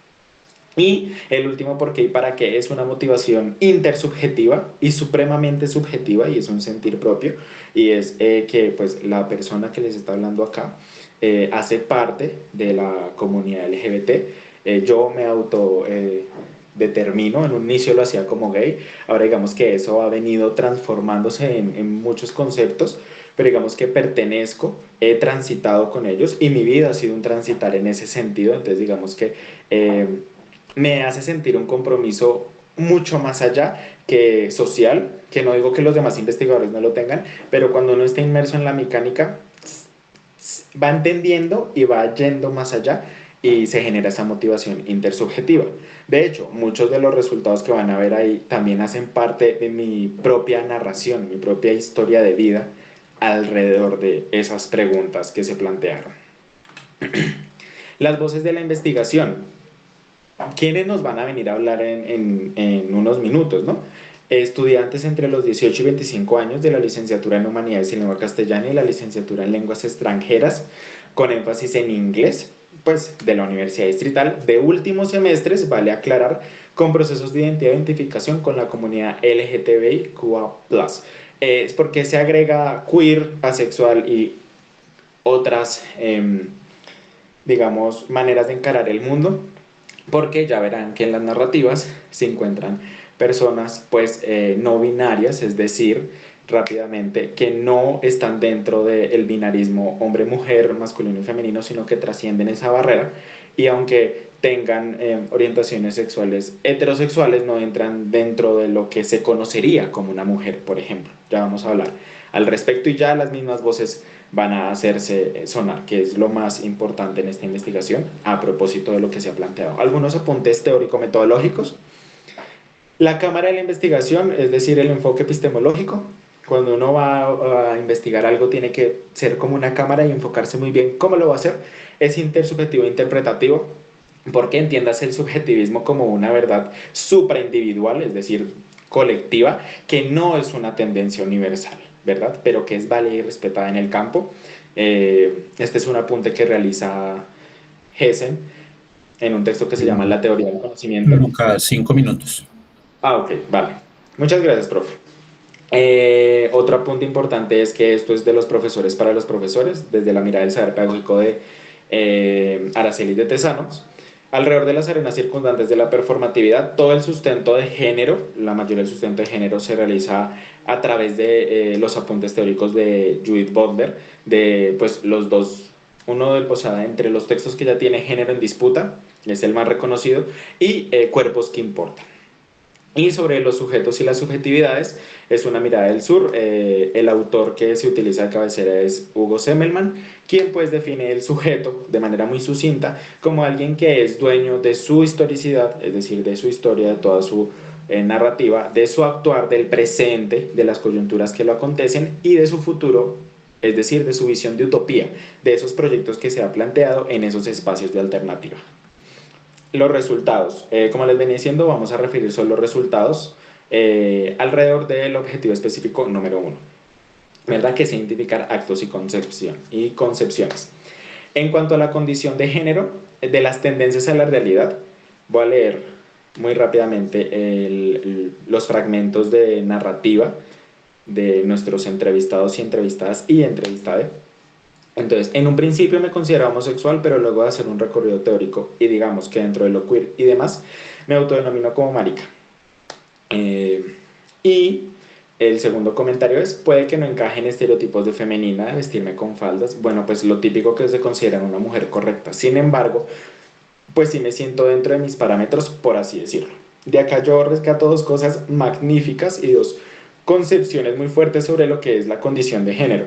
Y el último por qué y para qué es una motivación intersubjetiva y supremamente subjetiva, y es un sentir propio, y es que pues la persona que les está hablando acá hace parte de la comunidad LGBT. Yo me auto determino, en un inicio lo hacía como gay, ahora digamos que eso ha venido transformándose en muchos conceptos, pero digamos que pertenezco, he transitado con ellos y mi vida ha sido un transitar en ese sentido, entonces digamos que me hace sentir un compromiso mucho más allá que social, que no digo que los demás investigadores no lo tengan, pero cuando uno está inmerso en la mecánica, va entendiendo y va yendo más allá y se genera esa motivación intersubjetiva. De hecho, muchos de los resultados que van a ver ahí también hacen parte de mi propia narración, mi propia historia de vida alrededor de esas preguntas que se plantearon. Las voces de la investigación. ¿Quiénes nos van a venir a hablar en unos minutos, no? Estudiantes entre los 18 y 25 años de la licenciatura en Humanidades y Lengua Castellana y la licenciatura en Lenguas Extranjeras, con énfasis en inglés, pues de la Universidad Distrital, de últimos semestres, vale aclarar, con procesos de identificación con la comunidad LGTBIQA+. Es porque se agrega queer, asexual y otras, digamos, maneras de encarar el mundo, porque ya verán que en las narrativas se encuentran personas pues no binarias, es decir, rápidamente, que no están dentro del binarismo hombre-mujer, masculino y femenino, sino que trascienden esa barrera y aunque tengan orientaciones sexuales heterosexuales, no entran dentro de lo que se conocería como una mujer, por ejemplo. Ya vamos a hablar al respecto y ya las mismas voces van a hacerse sonar, que es lo más importante en esta investigación a propósito de lo que se ha planteado. Algunos apuntes teórico-metodológicos. La cámara de la investigación, es decir, el enfoque epistemológico. Cuando uno va a investigar algo tiene que ser como una cámara y enfocarse muy bien cómo lo va a hacer. Es intersubjetivo e interpretativo, porque entiendas el subjetivismo como una verdad supraindividual, es decir, colectiva, que no es una tendencia universal, ¿verdad? Pero que es válida y respetada en el campo. Este es un apunte que realiza Hessen en un texto que se llama La teoría del conocimiento. Cada 5 minutos. Ah, ok, vale. Muchas gracias, profe. Otro apunte importante es que esto es de los profesores para los profesores, desde la mirada del saber pedagógico de Araceli de Tesanos. Alrededor de las arenas circundantes de la performatividad, todo el sustento de género, la mayoría del sustento de género se realiza a través de los apuntes teóricos de Judith Butler, de pues los dos, o sea, entre los textos que ya tiene Género en disputa, es el más reconocido, y Cuerpos que importan. Y sobre los sujetos y las subjetividades, es una mirada del sur. El autor que se utiliza de cabecera es Hugo Semmelmann, quien pues define el sujeto de manera muy sucinta como alguien que es dueño de su historicidad, es decir, de su historia, de toda su narrativa, de su actuar, del presente, de las coyunturas que lo acontecen y de su futuro, es decir, de su visión de utopía, de esos proyectos que se ha planteado en esos espacios de alternativa. Los resultados, como les venía diciendo, vamos a referir solo los resultados alrededor del objetivo específico número 1, ¿verdad? Que es identificar actos y concepciones. En cuanto a la condición de género, de las tendencias a la realidad, voy a leer muy rápidamente los fragmentos de narrativa de nuestros entrevistados y entrevistadas y entrevistade. Entonces, en un principio me consideraba homosexual, pero luego de hacer un recorrido teórico y digamos que dentro de lo queer y demás, me autodenomino como marica. Y El segundo comentario es, puede que no encaje en estereotipos de femenina, de vestirme con faldas. Bueno, pues lo típico que se considera una mujer correcta. Sin embargo, pues sí me siento dentro de mis parámetros, por así decirlo. De acá yo rescato dos cosas magníficas y dos concepciones muy fuertes sobre lo que es la condición de género.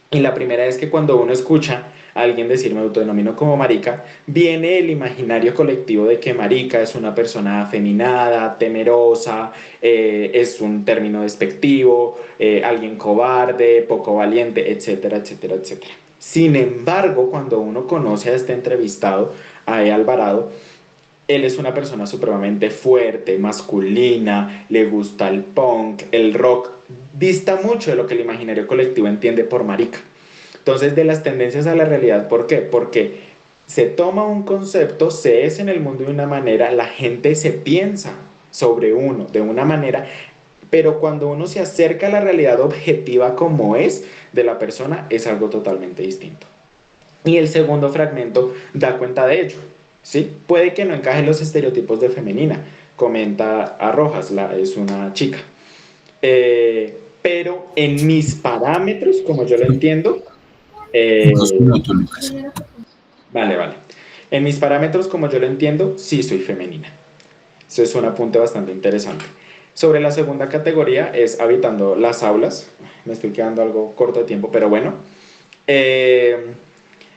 Y la primera es que cuando uno escucha a alguien decir me autodenomino como marica, viene el imaginario colectivo de que marica es una persona afeminada, temerosa, es un término despectivo, alguien cobarde, poco valiente, etcétera, etcétera, etcétera. Sin embargo, cuando uno conoce a este entrevistado, a E. Alvarado, él es una persona supremamente fuerte, masculina, le gusta el punk, el rock, dista mucho de lo que el imaginario colectivo entiende por marica. Entonces, de las tendencias a la realidad, ¿por qué? Porque se toma un concepto, se es en el mundo de una manera, la gente se piensa sobre uno de una manera, pero cuando uno se acerca a la realidad objetiva como es de la persona, es algo totalmente distinto. Y el segundo fragmento da cuenta de ello, ¿sí? Puede que no encaje en los estereotipos de femenina, comenta a Rojas, es una chica. Pero en mis parámetros, como yo lo entiendo, 2 minutos, Lucas. vale, vale. En mis parámetros, como yo lo entiendo, sí soy femenina. Eso es un apunte bastante interesante. Sobre la segunda categoría es habitando las aulas. Me estoy quedando algo corto de tiempo, pero bueno.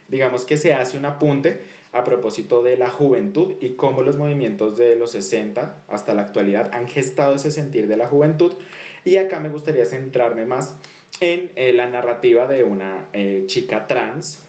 Digamos que se hace un apunte a propósito de la juventud y cómo los movimientos de los 60 hasta la actualidad han gestado ese sentir de la juventud. Y acá me gustaría centrarme más en la narrativa de una chica trans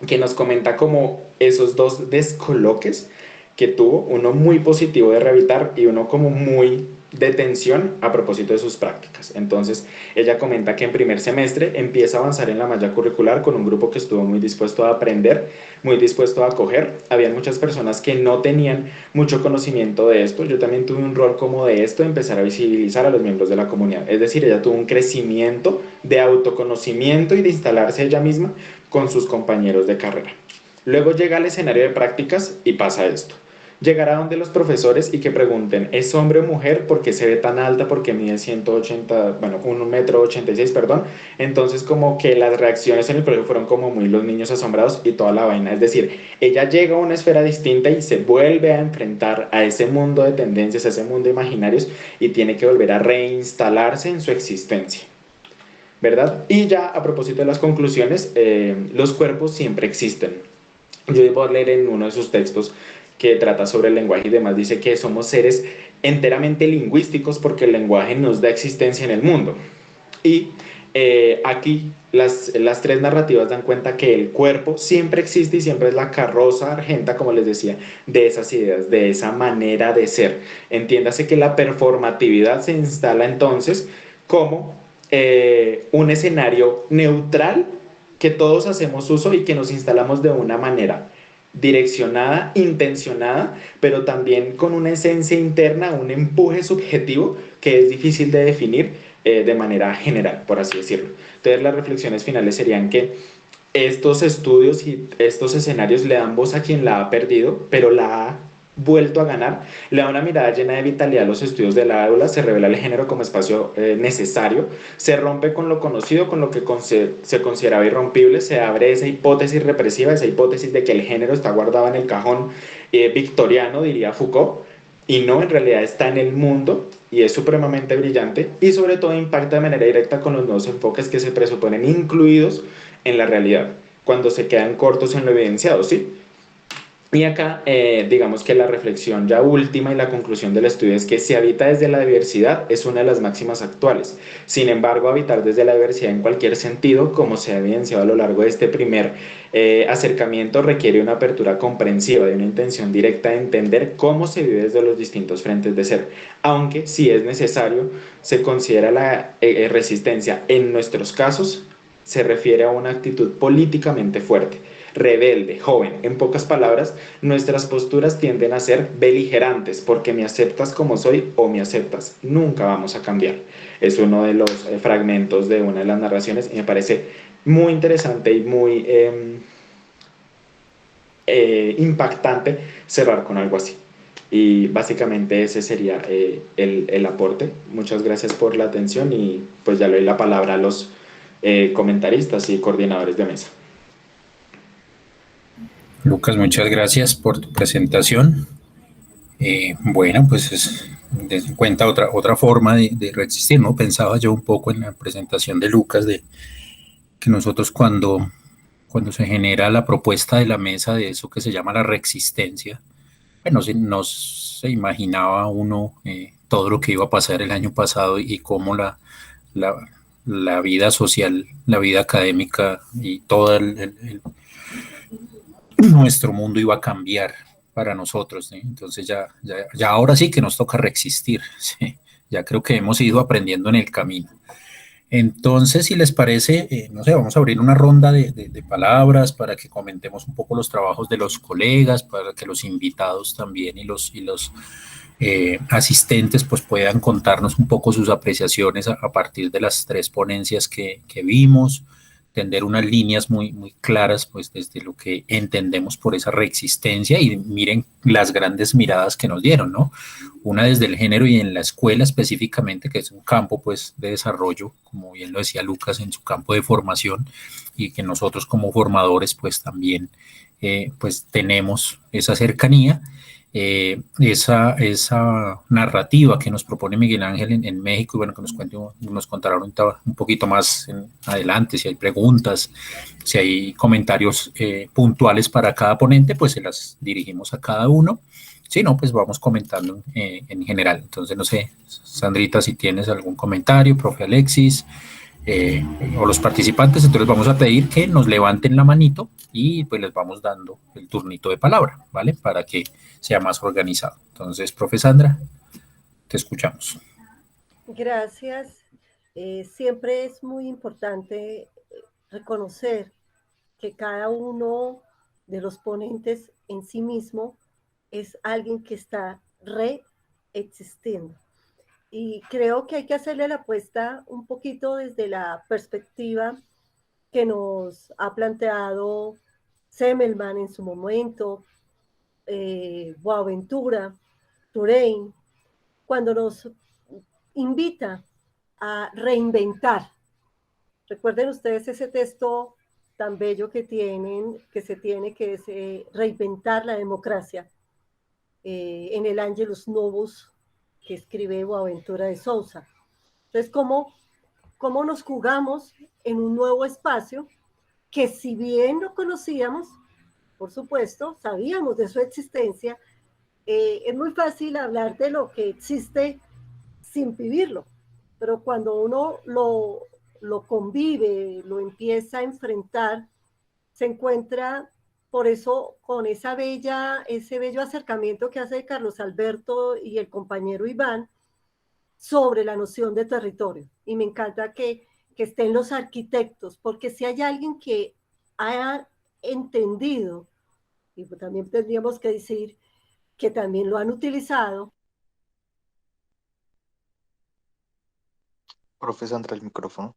que nos comenta como esos dos descoloques que tuvo, uno muy positivo de rehabitar y uno como muy de tensión a propósito de sus prácticas. Entonces, ella comenta que en primer semestre empieza a avanzar en la malla curricular con un grupo que estuvo muy dispuesto a aprender, muy dispuesto a acoger. Había muchas personas que no tenían mucho conocimiento de esto. Yo también tuve un rol como de esto, empezar a visibilizar a los miembros de la comunidad. Es decir, ella tuvo un crecimiento de autoconocimiento y de instalarse ella misma con sus compañeros de carrera. Luego llega al escenario de prácticas y pasa esto. Llegar a donde los profesores y que pregunten, ¿es hombre o mujer? ¿Por qué se ve tan alta? ¿Por qué mide 180, bueno, 1,86 m, perdón? Entonces como que las reacciones en el colegio fueron como muy los niños asombrados y toda la vaina. Es decir, ella llega a una esfera distinta y se vuelve a enfrentar a ese mundo de tendencias, a ese mundo de imaginarios y tiene que volver a reinstalarse en su existencia, ¿verdad? Y ya a propósito de las conclusiones, los cuerpos siempre existen. Judith Butler en uno de sus textos que trata sobre el lenguaje y demás dice que somos seres enteramente lingüísticos porque el lenguaje nos da existencia en el mundo. Y aquí las tres narrativas dan cuenta que el cuerpo siempre existe y siempre es la carroza argenta, como les decía, de esas ideas, de esa manera de ser. Entiéndase que la performatividad se instala entonces como un escenario neutral que todos hacemos uso y que nos instalamos de una manera direccionada, intencionada, pero también con una esencia interna, un empuje subjetivo que es difícil de definir de manera general, por así decirlo. Entonces las reflexiones finales serían que estos estudios y estos escenarios le dan voz a quien la ha perdido, pero la ha vuelto a ganar, le da una mirada llena de vitalidad a los estudios del aula, se revela el género como espacio necesario, se rompe con lo conocido, con lo que se consideraba irrompible, se abre esa hipótesis represiva, esa hipótesis de que el género está guardado en el cajón victoriano, diría Foucault, y no, en realidad está en el mundo y es supremamente brillante y sobre todo impacta de manera directa con los nuevos enfoques que se presuponen incluidos en la realidad, cuando se quedan cortos en lo evidenciado, ¿sí? Y acá, digamos que la reflexión ya última y la conclusión del estudio es que si habita desde la diversidad es una de las máximas actuales. Sin embargo, habitar desde la diversidad en cualquier sentido, como se ha evidenciado a lo largo de este primer acercamiento, requiere una apertura comprensiva, de una intención directa de entender cómo se vive desde los distintos frentes de ser. Aunque, si es necesario, se considera la resistencia en nuestros casos, se refiere a una actitud políticamente fuerte, rebelde, joven. En pocas palabras, nuestras posturas tienden a ser beligerantes, porque me aceptas como soy o me aceptas, nunca vamos a cambiar. Es uno de los fragmentos de una de las narraciones y me parece muy interesante y muy impactante cerrar con algo así. Y básicamente ese sería el aporte. Muchas gracias por la atención y pues ya le doy la palabra a los comentaristas y coordinadores de mesa. Lucas, muchas gracias por tu presentación. Bueno, pues des en cuenta otra forma de reexistir, ¿no? Pensaba yo un poco en la presentación de Lucas de que nosotros cuando se genera la propuesta de la mesa de eso que se llama la reexistencia, bueno, no se imaginaba uno todo lo que iba a pasar el año pasado y cómo la, la vida social, la vida académica y todo nuestro mundo iba a cambiar para nosotros, ¿sí? Entonces ya ahora sí que nos toca reexistir, ¿sí? Ya creo que hemos ido aprendiendo en el camino. Entonces, si les parece, no sé, vamos a abrir una ronda de palabras para que comentemos un poco los trabajos de los colegas, para que los invitados también y los asistentes pues puedan contarnos un poco sus apreciaciones a partir de las tres ponencias que vimos, tender unas líneas muy claras pues desde lo que entendemos por esa reexistencia y miren las grandes miradas que nos dieron, ¿no? Una desde el género y en la escuela específicamente, que es un campo pues de desarrollo, como bien lo decía Lucas, en su campo de formación y que nosotros como formadores pues también pues tenemos esa cercanía. Esa narrativa que nos propone Miguel Ángel en México, y bueno, que nos contará un poquito más adelante, si hay preguntas, si hay comentarios puntuales para cada ponente, pues se las dirigimos a cada uno. Si no, pues vamos comentando en general. Entonces, no sé, Sandrita, si tienes algún comentario, profe Alexis, o los participantes, entonces vamos a pedir que nos levanten la manito y pues les vamos dando el turnito de palabra, ¿vale? Para que sea más organizado. Entonces, profe Sandra, te escuchamos. Gracias. Siempre es muy importante reconocer que cada uno de los ponentes en sí mismo es alguien que está reexistiendo. Y creo que hay que hacerle la apuesta un poquito desde la perspectiva que nos ha planteado Semmelman en su momento, Boaventura, Touraine, cuando nos invita a reinventar. Recuerden ustedes ese texto tan bello que se tiene, que es reinventar la democracia, en el Angelus Novus, que escribe Boaventura de Sousa. Entonces, ¿cómo nos jugamos en un nuevo espacio que, si bien lo conocíamos, por supuesto, sabíamos de su existencia, es muy fácil hablar de lo que existe sin vivirlo, pero cuando uno lo convive, lo empieza a enfrentar, se encuentra por eso con ese bello acercamiento que hace Carlos Alberto y el compañero Iván sobre la noción de territorio. Y me encanta que estén los arquitectos, porque si hay alguien que ha entendido, y también tendríamos que decir que también lo han utilizado. Profe Sandra, el micrófono.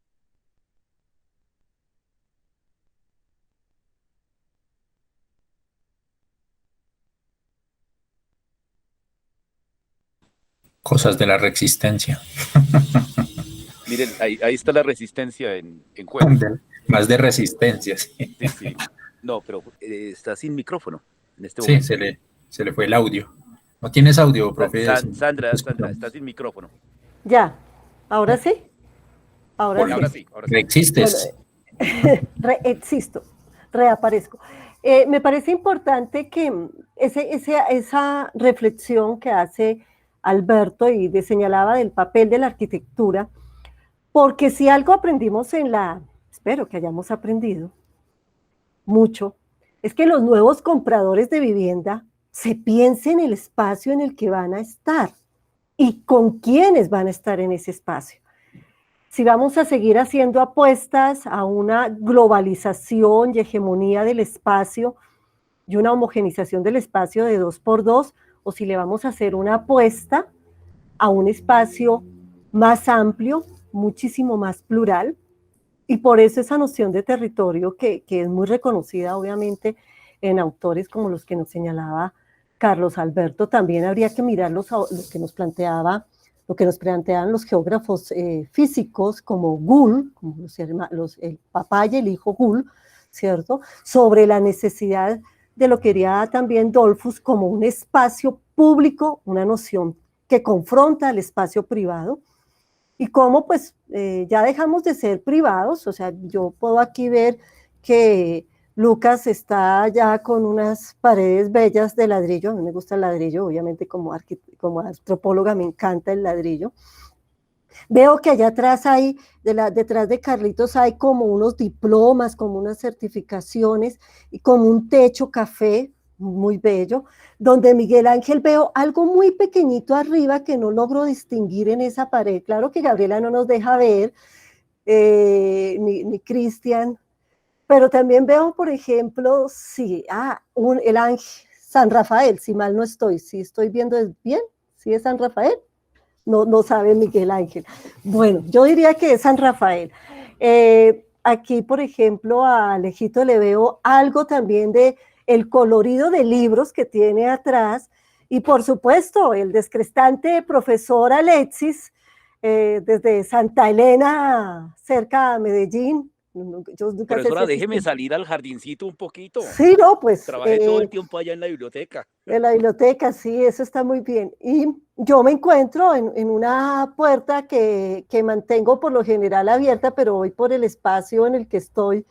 Cosas de la reexistencia. Miren, ahí está la resistencia en juego. Más de resistencia, sí. Sí, sí. No, pero está sin micrófono en este Sí, momento. se le fue el audio. ¿No tienes audio, profe? Sandra, está sin micrófono. Ya, ¿ahora sí? Ahora sí. ¿Existes? Bueno, reexisto, reaparezco. Me parece importante que esa reflexión que hace Alberto y señalaba del papel de la arquitectura, porque si algo aprendimos espero que hayamos aprendido mucho, es que los nuevos compradores de vivienda se piensen en el espacio en el que van a estar y con quiénes van a estar en ese espacio. Si vamos a seguir haciendo apuestas a una globalización y hegemonía del espacio y una homogenización del espacio de 2x2, o si le vamos a hacer una apuesta a un espacio más amplio, muchísimo más plural, y por eso esa noción de territorio que es muy reconocida obviamente en autores como los que nos señalaba Carlos Alberto, también habría que mirar lo que nos planteaban los geógrafos físicos como Gould, como el papá y el hijo Gould, ¿cierto? Sobre la necesidad de lo que diría también Dollfuss como un espacio público, una noción que confronta al espacio privado, y cómo pues ya dejamos de ser privados. O sea, yo puedo aquí ver que Lucas está ya con unas paredes bellas de ladrillo. A mí me gusta el ladrillo, obviamente como antropóloga me encanta el ladrillo. Veo que allá atrás hay, detrás de Carlitos hay como unos diplomas, como unas certificaciones y como un techo café muy bello, donde Miguel Ángel veo algo muy pequeñito arriba que no logro distinguir en esa pared. Claro que Gabriela no nos deja ver, ni Cristian, pero también veo, por ejemplo, sí, el ángel, San Rafael, si mal no estoy, si estoy viendo bien, ¿sí es San Rafael? No sabe Miguel Ángel. Bueno, yo diría que es San Rafael. Aquí, por ejemplo, a Alejito le veo algo también de el colorido de libros que tiene atrás, y por supuesto, el descrestante profesor Alexis, desde Santa Elena, cerca a Medellín. Profesora, déjeme salir al jardincito un poquito. Sí, no, pues. Trabajé todo el tiempo allá en la biblioteca. En la biblioteca, sí, eso está muy bien. Y yo me encuentro en una puerta que mantengo por lo general abierta, pero hoy por el espacio en el que estoy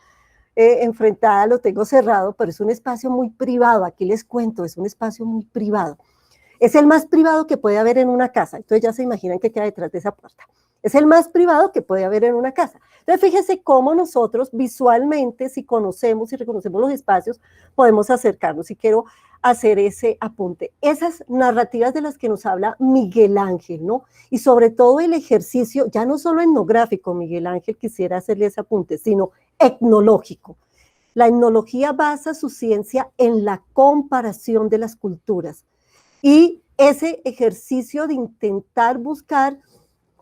enfrentada lo tengo cerrado, pero es un espacio muy privado. Aquí les cuento, es un espacio muy privado. Es el más privado que puede haber en una casa. Entonces ya se imaginan qué queda detrás de esa puerta. Es el más privado que puede haber en una casa. Entonces fíjense cómo nosotros visualmente, si conocemos y reconocemos los espacios, podemos acercarnos. Y quiero hacer ese apunte. Esas narrativas de las que nos habla Miguel Ángel, ¿no? Y sobre todo el ejercicio, ya no solo etnográfico, Miguel Ángel quisiera hacerle ese apunte, sino etnológico. La etnología basa su ciencia en la comparación de las culturas. Y ese ejercicio de intentar buscar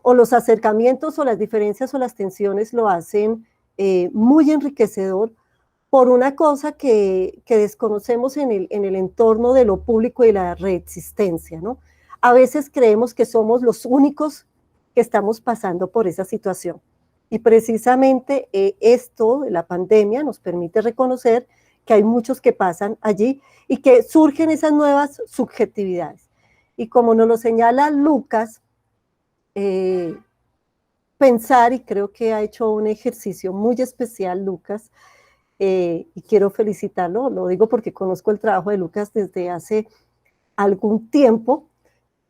o los acercamientos o las diferencias o las tensiones lo hacen muy enriquecedor por una cosa que desconocemos en el entorno de lo público y la reexistencia, ¿no? A veces creemos que somos los únicos que estamos pasando por esa situación. Y precisamente esto de la pandemia nos permite reconocer que hay muchos que pasan allí y que surgen esas nuevas subjetividades. Y como nos lo señala Lucas, pensar, y creo que ha hecho un ejercicio muy especial Lucas, y quiero felicitarlo, lo digo porque conozco el trabajo de Lucas desde hace algún tiempo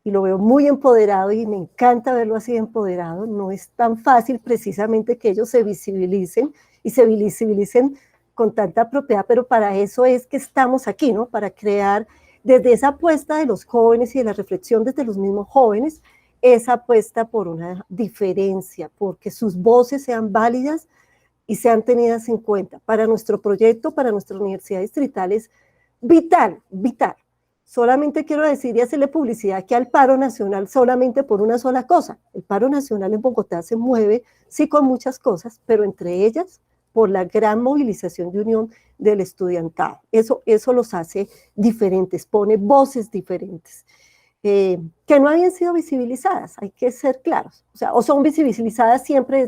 y lo veo muy empoderado y me encanta verlo así empoderado. No es tan fácil precisamente que ellos se visibilicen y se visibilicen con tanta propiedad, pero para eso es que estamos aquí, ¿no? Para crear desde esa apuesta de los jóvenes y de la reflexión desde los mismos jóvenes, esa apuesta por una diferencia, porque sus voces sean válidas y sean tenidas en cuenta. Para nuestro proyecto, para nuestra universidad distrital es vital, vital. Solamente quiero decir y hacerle publicidad aquí al paro nacional solamente por una sola cosa. El paro nacional en Bogotá se mueve, sí, con muchas cosas, pero entre ellas por la gran movilización de unión del estudiantado. Eso los hace diferentes, pone voces diferentes. Que no habían sido visibilizadas, hay que ser claros, o son visibilizadas siempre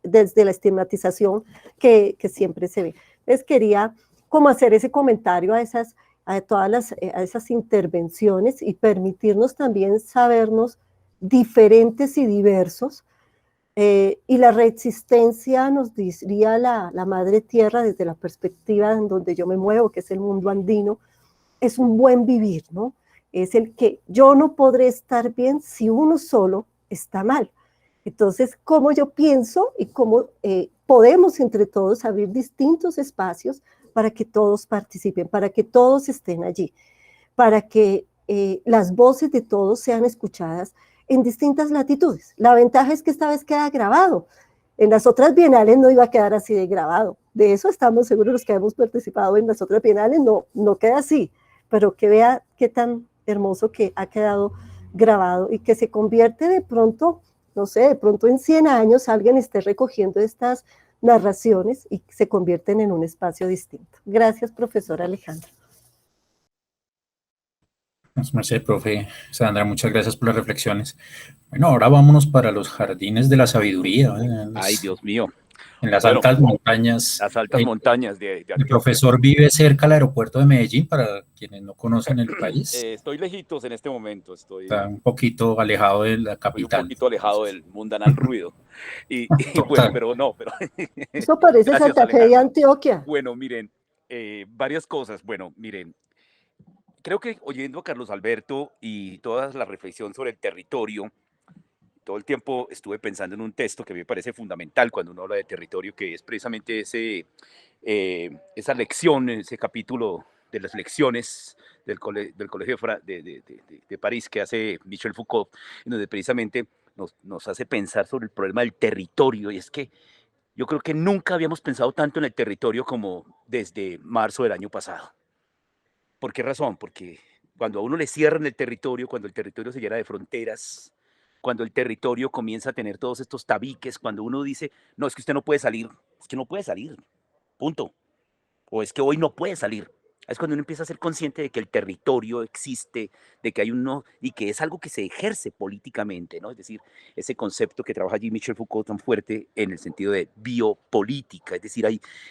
desde la estigmatización que siempre se ve. Entonces quería como hacer ese comentario a esas intervenciones y permitirnos también sabernos diferentes y diversos, y la reexistencia nos diría la madre tierra desde la perspectiva en donde yo me muevo, que es el mundo andino, es un buen vivir, ¿no? Es el que yo no podré estar bien si uno solo está mal. Entonces, ¿cómo yo pienso y cómo podemos entre todos abrir distintos espacios para que todos participen, para que todos estén allí, para que las voces de todos sean escuchadas en distintas latitudes? La ventaja es que esta vez queda grabado. En las otras bienales no iba a quedar así de grabado. De eso estamos seguros los que hemos participado en las otras bienales, no queda así, pero que vea qué tan hermoso que ha quedado grabado y que se convierte de pronto, no sé, de pronto en 100 años alguien esté recogiendo estas narraciones y se convierten en un espacio distinto. Gracias, profesora Alejandra. No sé, profe Sandra, muchas gracias por las reflexiones. Bueno, ahora vámonos para los jardines de la sabiduría, ¿eh? Ay, Dios mío. En las Bueno, altas montañas. las altas montañas de El Antioquia. profesor vive cerca del aeropuerto de Medellín, para quienes no conocen el país. Estoy lejitos en este momento, Está un poquito alejado de la estoy un capital. poquito alejado Entonces, del mundanal ruido. Y bueno, total. pero no, pero Eso parece gracias Santa Fe de Alejandro. Antioquia. Bueno, miren, varias cosas. Bueno, miren, creo que oyendo a Carlos Alberto y toda la reflexión sobre el territorio, todo el tiempo estuve pensando en un texto que me parece fundamental cuando uno habla de territorio, que es precisamente esa lección, ese capítulo de las lecciones del Colegio de París que hace Michel Foucault, en donde precisamente nos hace pensar sobre el problema del territorio. Y es que yo creo que nunca habíamos pensado tanto en el territorio como desde marzo del año pasado. ¿Por qué razón? Porque cuando a uno le cierran el territorio, cuando el territorio se llena de fronteras, cuando el territorio comienza a tener todos estos tabiques, cuando uno dice, no, es que usted no puede salir, es que no puede salir, punto. O es que hoy no puede salir. Es cuando uno empieza a ser consciente de que el territorio existe, de que hay uno, y que es algo que se ejerce políticamente, ¿no? Es decir, ese concepto que trabaja allí Michel Foucault tan fuerte en el sentido de biopolítica, es decir,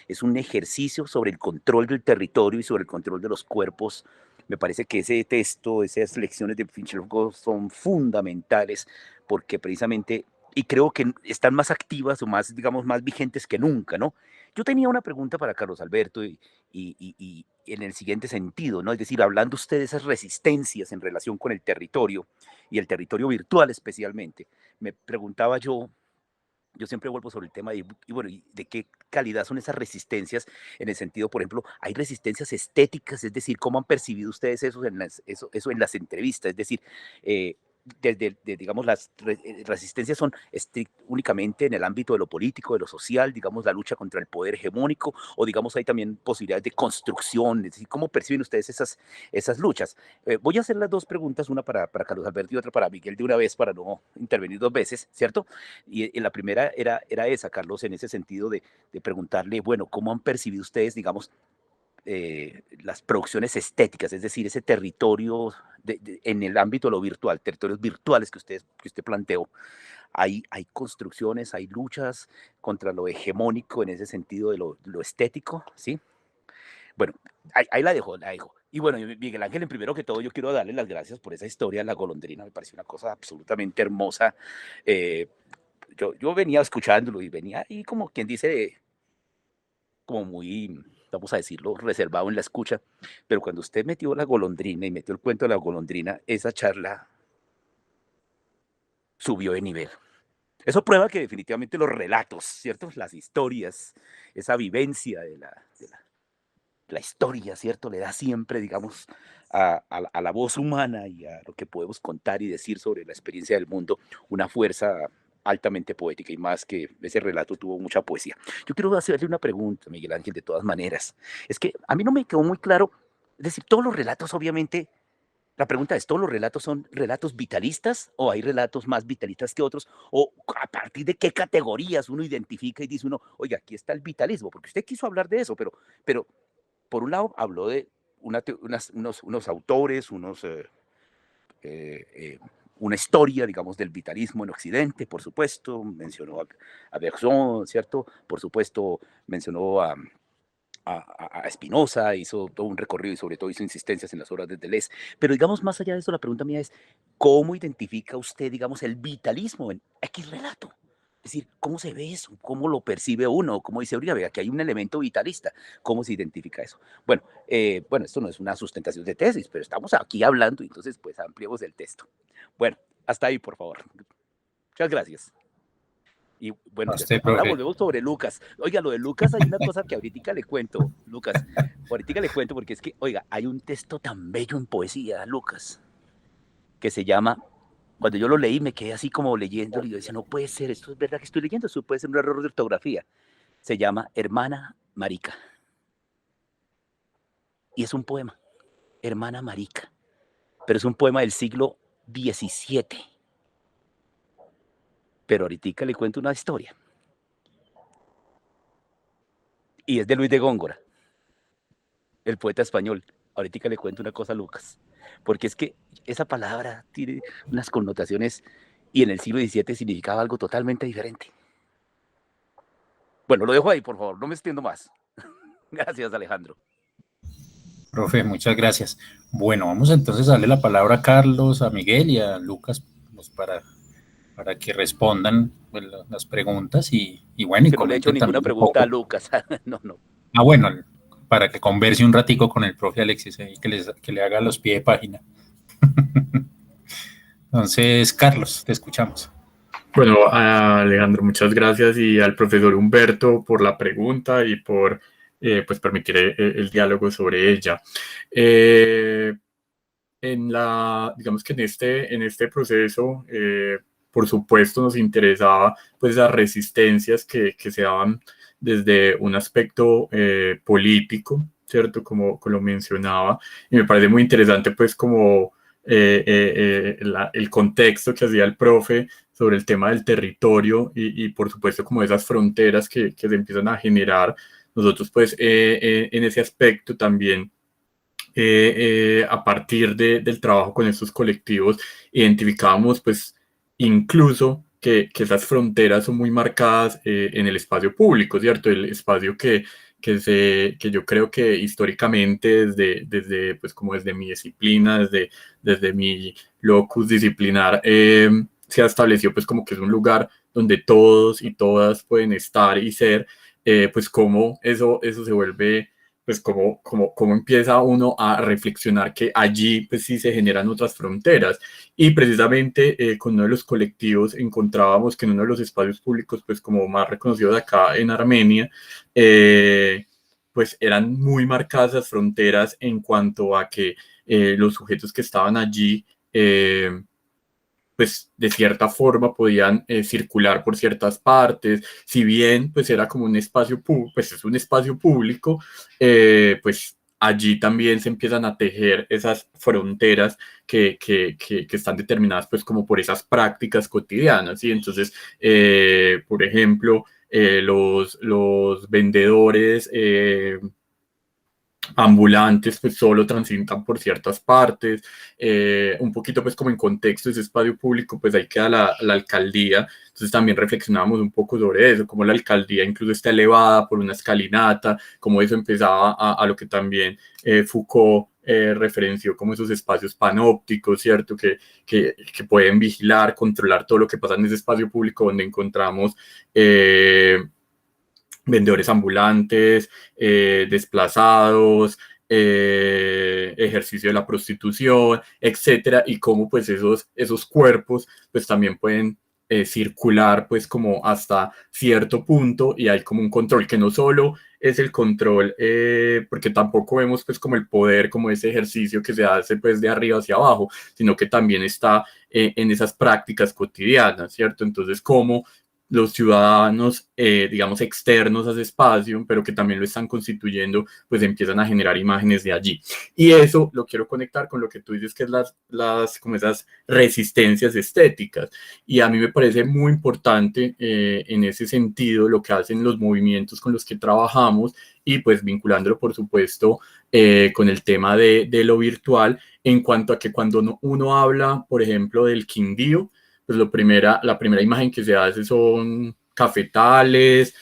es un ejercicio sobre el control del territorio y sobre el control de los cuerpos. Me parece que ese texto, esas lecciones de Michel Foucault son fundamentales porque precisamente, y creo que están más activas o más, digamos, más vigentes que nunca, ¿no? Yo tenía una pregunta para Carlos Alberto y en el siguiente sentido, ¿no? Es decir, hablando usted de esas resistencias en relación con el territorio y el territorio virtual especialmente, me preguntaba yo siempre vuelvo sobre el tema y bueno, ¿y de qué calidad son esas resistencias en el sentido, por ejemplo, hay resistencias estéticas, es decir, ¿cómo han percibido ustedes eso en las entrevistas? Es decir, digamos, las resistencias son únicamente en el ámbito de lo político, de lo social, digamos, la lucha contra el poder hegemónico, o digamos, hay también posibilidades de construcción, es decir, ¿cómo perciben ustedes esas luchas? Voy a hacer las dos preguntas, una para Carlos Alberto y otra para Miguel de una vez, para no intervenir dos veces, ¿cierto? Y la primera era esa, Carlos, en ese sentido de preguntarle, bueno, ¿cómo han percibido ustedes, digamos, las producciones estéticas, es decir, ese territorio en el ámbito de lo virtual, territorios virtuales que usted planteó? Hay construcciones, hay luchas contra lo hegemónico en ese sentido de lo estético, ¿sí? Bueno, ahí la dejo. Y bueno, Miguel Ángel, en primero que todo, yo quiero darle las gracias por esa historia de la golondrina, me pareció una cosa absolutamente hermosa. Eh, yo venía escuchándolo y venía ahí como quien dice, como muy, vamos a decirlo, reservado en la escucha, pero cuando usted metió la golondrina y metió el cuento de la golondrina, esa charla subió de nivel. Eso prueba que definitivamente los relatos, ¿cierto? Las historias, esa vivencia de la historia, ¿cierto? Le da siempre, digamos, a la voz humana y a lo que podemos contar y decir sobre la experiencia del mundo, una fuerza altamente poética y más que ese relato tuvo mucha poesía. Yo quiero hacerle una pregunta, Miguel Ángel, de todas maneras. Es que a mí no me quedó muy claro, es decir, todos los relatos, obviamente, la pregunta es, ¿todos los relatos son relatos vitalistas o hay relatos más vitalistas que otros? ¿O a partir de qué categorías uno identifica y dice uno, oiga, aquí está el vitalismo? Porque usted quiso hablar de eso, pero por un lado habló de unos autores, eh, eh, una historia, digamos, del vitalismo en Occidente, por supuesto, mencionó a Bergson, ¿cierto? Por supuesto, mencionó a Spinoza, hizo todo un recorrido y sobre todo hizo insistencias en las obras de Deleuze. Pero digamos, más allá de eso, la pregunta mía es, ¿cómo identifica usted, digamos, el vitalismo en X relato? Es decir, ¿cómo se ve eso? ¿Cómo lo percibe uno? ¿Cómo dice, oiga, vea, que hay un elemento vitalista? ¿Cómo se identifica eso? Bueno, esto no es una sustentación de tesis, pero estamos aquí hablando, entonces pues ampliemos el texto. Bueno, hasta ahí, por favor. Muchas gracias. Y a bueno, usted, ahora profe. volvemos sobre Lucas. Oiga, lo de Lucas hay una cosa que ahorita le cuento, Lucas. Ahorita le cuento porque es que, oiga, hay un texto tan bello en poesía, Lucas, que se llama, cuando yo lo leí me quedé así como leyendo y yo decía, no puede ser, esto es verdad que estoy leyendo, esto puede ser un error de ortografía. Se llama Hermana Marica. Y es un poema, Hermana Marica. Pero es un poema del siglo XVII. Pero ahorita le cuento una historia. Y es de Luis de Góngora, el poeta español. ahorita le cuento una cosa a Lucas, porque es que esa palabra tiene unas connotaciones y en el siglo XVII significaba algo totalmente diferente. Bueno, lo dejo ahí, por favor, no me extiendo más. Gracias, Alejandro. Profe, muchas gracias. Bueno, vamos entonces a darle la palabra a Carlos, a Miguel y a Lucas pues, para que respondan pues, las preguntas y bueno, y Que no le he hecho comenten ninguna también un pregunta a poco. Lucas. No, no. Ah, bueno, para que converse un ratico con el profe Alexis y que le haga los pies de página. Entonces, Carlos, te escuchamos. Bueno, Alejandro, muchas gracias y al profesor Humberto por la pregunta y por pues permitir el diálogo sobre ella. Digamos que en este proceso, por supuesto, nos interesaba pues las resistencias que se daban desde un aspecto político, ¿cierto? Como lo mencionaba, y me parece muy interesante pues como el contexto que hacía el profe sobre el tema del territorio y por supuesto como esas fronteras que se empiezan a generar. Nosotros pues en ese aspecto también a partir del trabajo con estos colectivos, identificábamos pues incluso que esas fronteras son muy marcadas en el espacio público, ¿cierto? El espacio que yo creo que históricamente desde pues como desde mi disciplina, desde mi locus disciplinar, se ha establecido pues como que es un lugar donde todos y todas pueden estar y ser, pues como eso se vuelve pues cómo empieza uno a reflexionar que allí pues sí se generan otras fronteras. Y precisamente con uno de los colectivos encontrábamos que en uno de los espacios públicos pues como más reconocidos de acá en Armenia, pues eran muy marcadas las fronteras en cuanto a que los sujetos que estaban allí pues de cierta forma podían circular por ciertas partes, si bien pues era como un espacio público, pues es un espacio público, pues allí también se empiezan a tejer esas fronteras que están determinadas pues como por esas prácticas cotidianas, ¿sí? Entonces, por ejemplo, los vendedores ambulantes pues solo transitan por ciertas partes, un poquito pues como en contexto ese espacio público pues ahí queda la alcaldía, entonces también reflexionamos un poco sobre eso, como la alcaldía incluso está elevada por una escalinata, como eso empezaba a lo que también Foucault referenció como esos espacios panópticos, ¿cierto? Que pueden vigilar, controlar todo lo que pasa en ese espacio público donde encontramos vendedores ambulantes, desplazados, ejercicio de la prostitución, etcétera, y cómo pues esos cuerpos pues también pueden circular pues como hasta cierto punto y hay como un control que no solo es el control, porque tampoco vemos pues como el poder, como ese ejercicio que se hace pues de arriba hacia abajo, sino que también está en esas prácticas cotidianas, ¿cierto? Entonces, cómo los ciudadanos, digamos, externos a ese espacio, pero que también lo están constituyendo, pues empiezan a generar imágenes de allí. Y eso lo quiero conectar con lo que tú dices, que es como esas resistencias estéticas. Y a mí me parece muy importante en ese sentido lo que hacen los movimientos con los que trabajamos y pues vinculándolo, por supuesto, con el tema de lo virtual, en cuanto a que cuando uno habla, por ejemplo, del Quindío, pues la primera imagen que se hace son cafetales,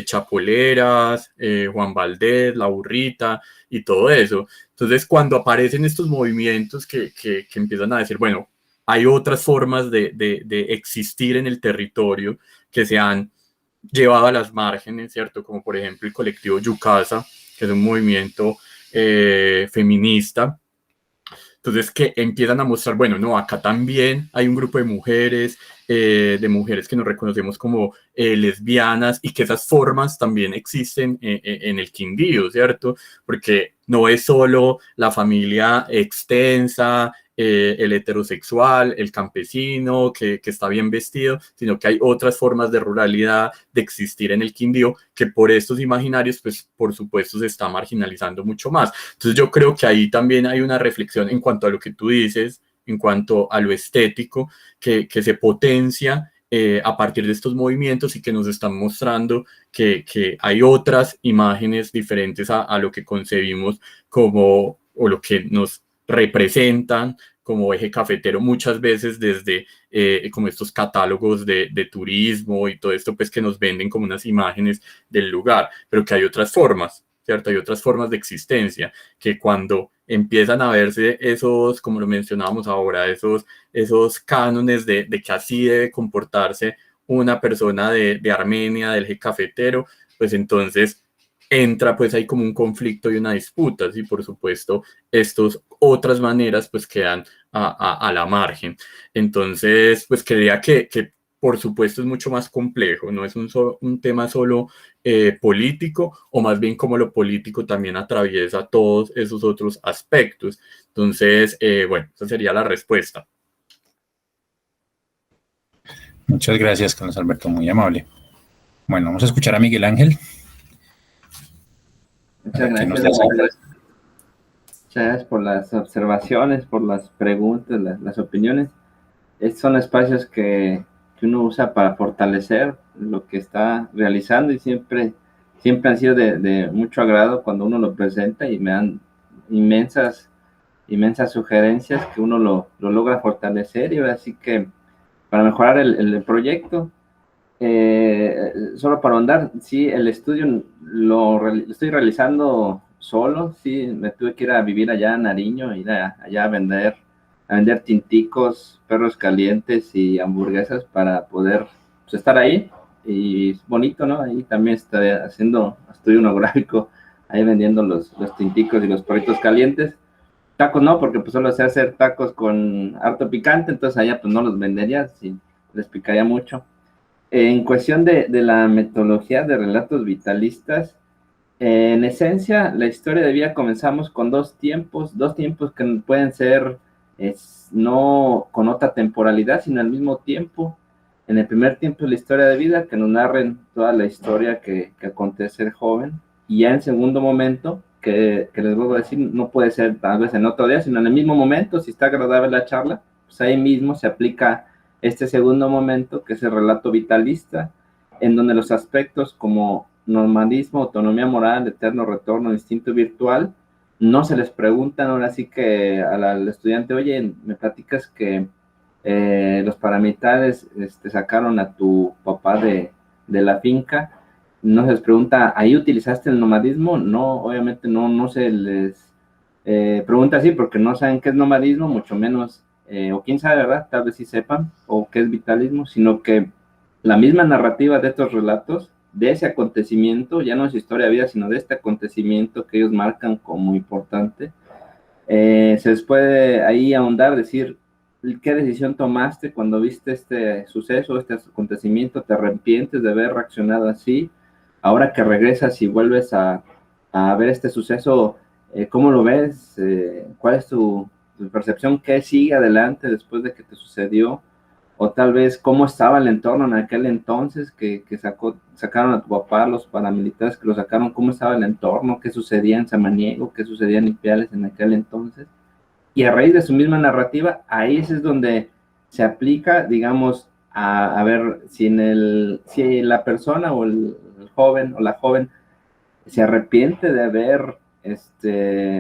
chapoleras, Juan Valdés, La Burrita y todo eso. Entonces, cuando aparecen estos movimientos que empiezan a decir, bueno, hay otras formas de existir en el territorio que se han llevado a las márgenes, ¿cierto? Como por ejemplo el colectivo Yucasa, que es un movimiento feminista, entonces, que empiezan a mostrar, bueno, no, acá también hay un grupo de mujeres que nos reconocemos como lesbianas y que esas formas también existen en el Quindío, ¿cierto? Porque no es solo la familia extensa, el heterosexual, el campesino que está bien vestido, sino que hay otras formas de ruralidad, de existir en el Quindío, que por estos imaginarios, pues por supuesto se está marginalizando mucho más. Entonces yo creo que ahí también hay una reflexión en cuanto a lo que tú dices, en cuanto a lo estético, que se potencia a partir de estos movimientos y que nos están mostrando que hay otras imágenes diferentes a lo que concebimos como o lo que nos representan como eje cafetero muchas veces desde como estos catálogos de turismo y todo esto, pues que nos venden como unas imágenes del lugar, pero que hay otras formas, ¿cierto? Hay otras formas de existencia que cuando empiezan a verse esos, como lo mencionábamos ahora, esos cánones de que así debe comportarse una persona de Armenia, del eje cafetero, pues entonces entra pues ahí como un conflicto y una disputa, ¿sí? Por supuesto, estas otras maneras pues quedan a la margen. Entonces, pues creía que por supuesto es mucho más complejo, no es un tema solo político, o más bien como lo político también atraviesa todos esos otros aspectos. Entonces, bueno, esa sería la respuesta. Muchas gracias, Carlos Alberto, muy amable. Bueno, vamos a escuchar a Miguel Ángel. Muchas gracias. Muchas gracias por las observaciones, por las preguntas, las opiniones. Estos son espacios que uno usa para fortalecer lo que está realizando, y siempre han sido de mucho agrado cuando uno lo presenta, y me dan inmensas sugerencias que uno lo logra fortalecer. Y así que para mejorar el proyecto, solo para ahondar, sí, el estudio lo estoy realizando solo. Sí, me tuve que ir a vivir allá a Nariño, ir allá a vender tinticos, perros calientes y hamburguesas para poder, pues, estar ahí. Y es bonito, ¿no? Ahí también estoy haciendo estudio onográfico, ahí vendiendo los tinticos y los perritos calientes. Tacos no, porque pues solo sé hacer tacos con harto picante, entonces allá pues no los vendería, sí, les picaría mucho. En cuestión de la metodología de relatos vitalistas, en esencia, la historia de vida comenzamos con dos tiempos que pueden ser no con otra temporalidad, sino al mismo tiempo. En el primer tiempo es la historia de vida, que nos narren toda la historia que acontece el joven, y ya en segundo momento, que les vuelvo a decir, no puede ser tal vez en otro día, sino en el mismo momento. Si está agradable la charla, pues ahí mismo se aplica este segundo momento, que es el relato vitalista, en donde los aspectos como normalismo, autonomía moral, eterno retorno, instinto virtual, no se les preguntan. Ahora sí que al estudiante, oye, me platicas que los paramilitares sacaron a tu papá de la finca, no se les pregunta, ¿ahí utilizaste el nomadismo? No, obviamente no se les pregunta así, porque no saben qué es nomadismo, mucho menos, o quién sabe, ¿verdad? Tal vez sí sepan, o qué es vitalismo, sino que la misma narrativa de estos relatos, de ese acontecimiento, ya no es historia de vida, sino de este acontecimiento que ellos marcan como importante, se les puede ahí ahondar, decir, ¿qué decisión tomaste cuando viste este suceso, este acontecimiento? ¿Te arrepientes de haber reaccionado así? Ahora que regresas y vuelves a ver este suceso, ¿cómo lo ves? ¿Cuál es tu percepción? ¿Qué sigue adelante después de que te sucedió? O tal vez, ¿cómo estaba el entorno en aquel entonces que sacaron a tu papá, los paramilitares que lo sacaron? ¿Cómo estaba el entorno? ¿Qué sucedía en Samaniego? ¿Qué sucedía en Ipiales en aquel entonces? Y a raíz de su misma narrativa, ahí es donde se aplica, digamos, a ver si la persona o el joven o la joven se arrepiente de haber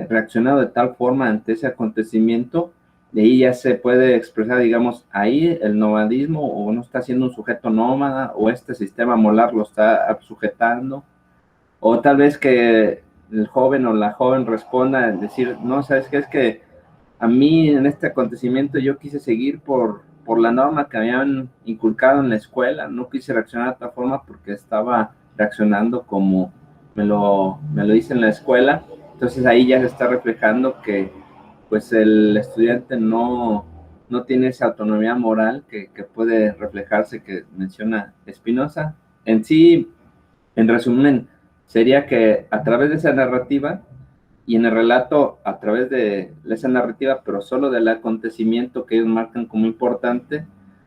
reaccionado de tal forma ante ese acontecimiento. De ahí ya se puede expresar, digamos, ahí el nomadismo, o no está siendo un sujeto nómada, o este sistema molar lo está sujetando, o tal vez que el joven o la joven responda, decir, no, ¿sabes qué? Es que a mí en este acontecimiento yo quise seguir por la norma que habían inculcado en la escuela, no quise reaccionar de otra forma porque estaba reaccionando como me lo hice en la escuela. Entonces ahí ya se está reflejando que pues el estudiante no tiene esa autonomía moral que puede reflejarse, que menciona Spinoza. En sí, en resumen, sería que a través de esa narrativa, y en el relato a través de esa narrativa, pero solo del acontecimiento que ellos marcan como importante,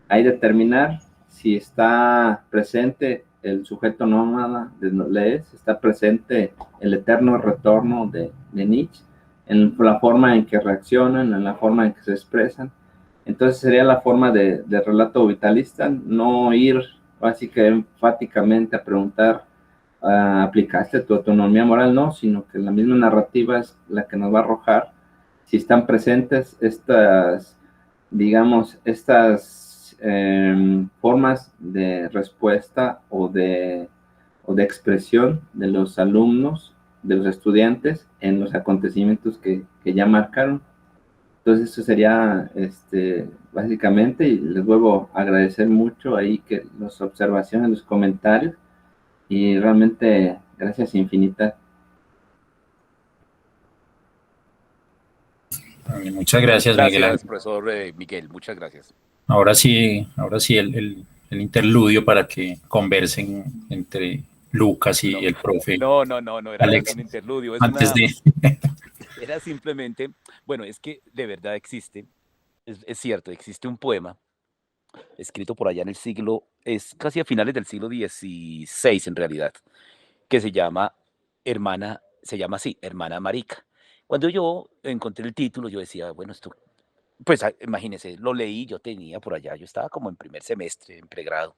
hay determinar si está presente el sujeto nómada de Deleuze, está presente el eterno retorno de Nietzsche, en la forma en que reaccionan, en la forma en que se expresan. Entonces sería la forma de relato vitalista, no ir así que enfáticamente a preguntar, aplicaste tu autonomía moral, no, sino que la misma narrativa es la que nos va a arrojar si están presentes estas, digamos, estas formas de respuesta o de expresión de los alumnos, de los estudiantes en los acontecimientos que ya marcaron. Entonces eso sería básicamente, y les vuelvo a agradecer mucho ahí que las observaciones, los comentarios, y realmente gracias infinitas. Muchas gracias, Miguel. Gracias, profesor Miguel, muchas gracias. Ahora sí el interludio para que conversen entre Lucas y el profe. No era Alex, un interludio. Era simplemente, bueno, es que de verdad existe, es cierto, existe un poema escrito por allá en el siglo, es casi a finales del siglo XVI en realidad, que se llama Hermana Marica. Cuando yo encontré el título, yo decía, bueno, esto, pues imagínense, lo leí, yo estaba como en primer semestre, en pregrado,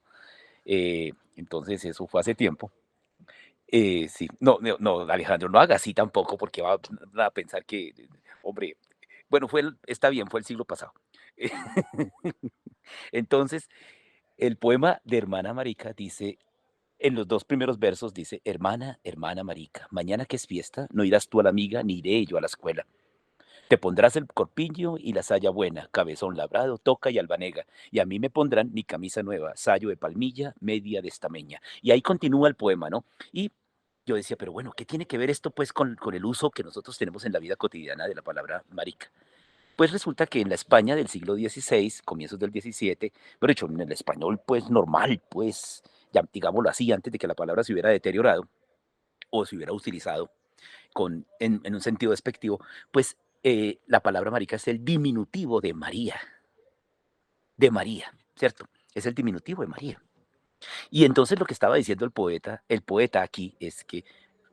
entonces eso fue hace tiempo. Sí, no, Alejandro, no haga así tampoco, porque va a pensar que, hombre, bueno, está bien, fue el siglo pasado. Entonces, el poema de Hermana Marica dice, en los 2 primeros versos dice, hermana Marica, mañana que es fiesta, no irás tú a la amiga, ni iré yo a la escuela. Te pondrás el corpiño y la saya buena, cabezón labrado, toca y albanega, y a mí me pondrán mi camisa nueva, sayo de palmilla, media de estameña. Y ahí continúa el poema, ¿no? Y yo decía, pero bueno, ¿qué tiene que ver esto pues con el uso que nosotros tenemos en la vida cotidiana de la palabra marica? Pues resulta que en la España del siglo XVI, comienzos del XVII, pero hecho en el español pues normal, pues ya digámoslo así, antes de que la palabra se hubiera deteriorado o se hubiera utilizado en un sentido despectivo, pues la palabra marica es el diminutivo de María, ¿cierto? Es el diminutivo de María. Y entonces lo que estaba diciendo el poeta aquí es que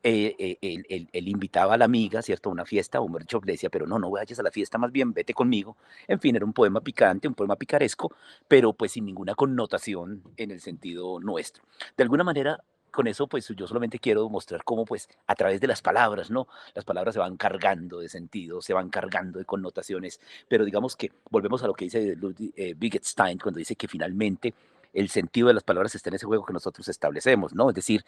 él invitaba a la amiga, ¿cierto?, a una fiesta, o un workshop, le decía, pero no vayas a la fiesta, más bien vete conmigo. En fin, era un poema picante, un poema picaresco, pero pues sin ninguna connotación en el sentido nuestro. De alguna manera, con eso, pues yo solamente quiero mostrar cómo, pues, a través de las palabras, ¿no? Las palabras se van cargando de sentido, se van cargando de connotaciones, pero digamos que volvemos a lo que dice Wittgenstein cuando dice que finalmente el sentido de las palabras está en ese juego que nosotros establecemos, ¿no? Es decir,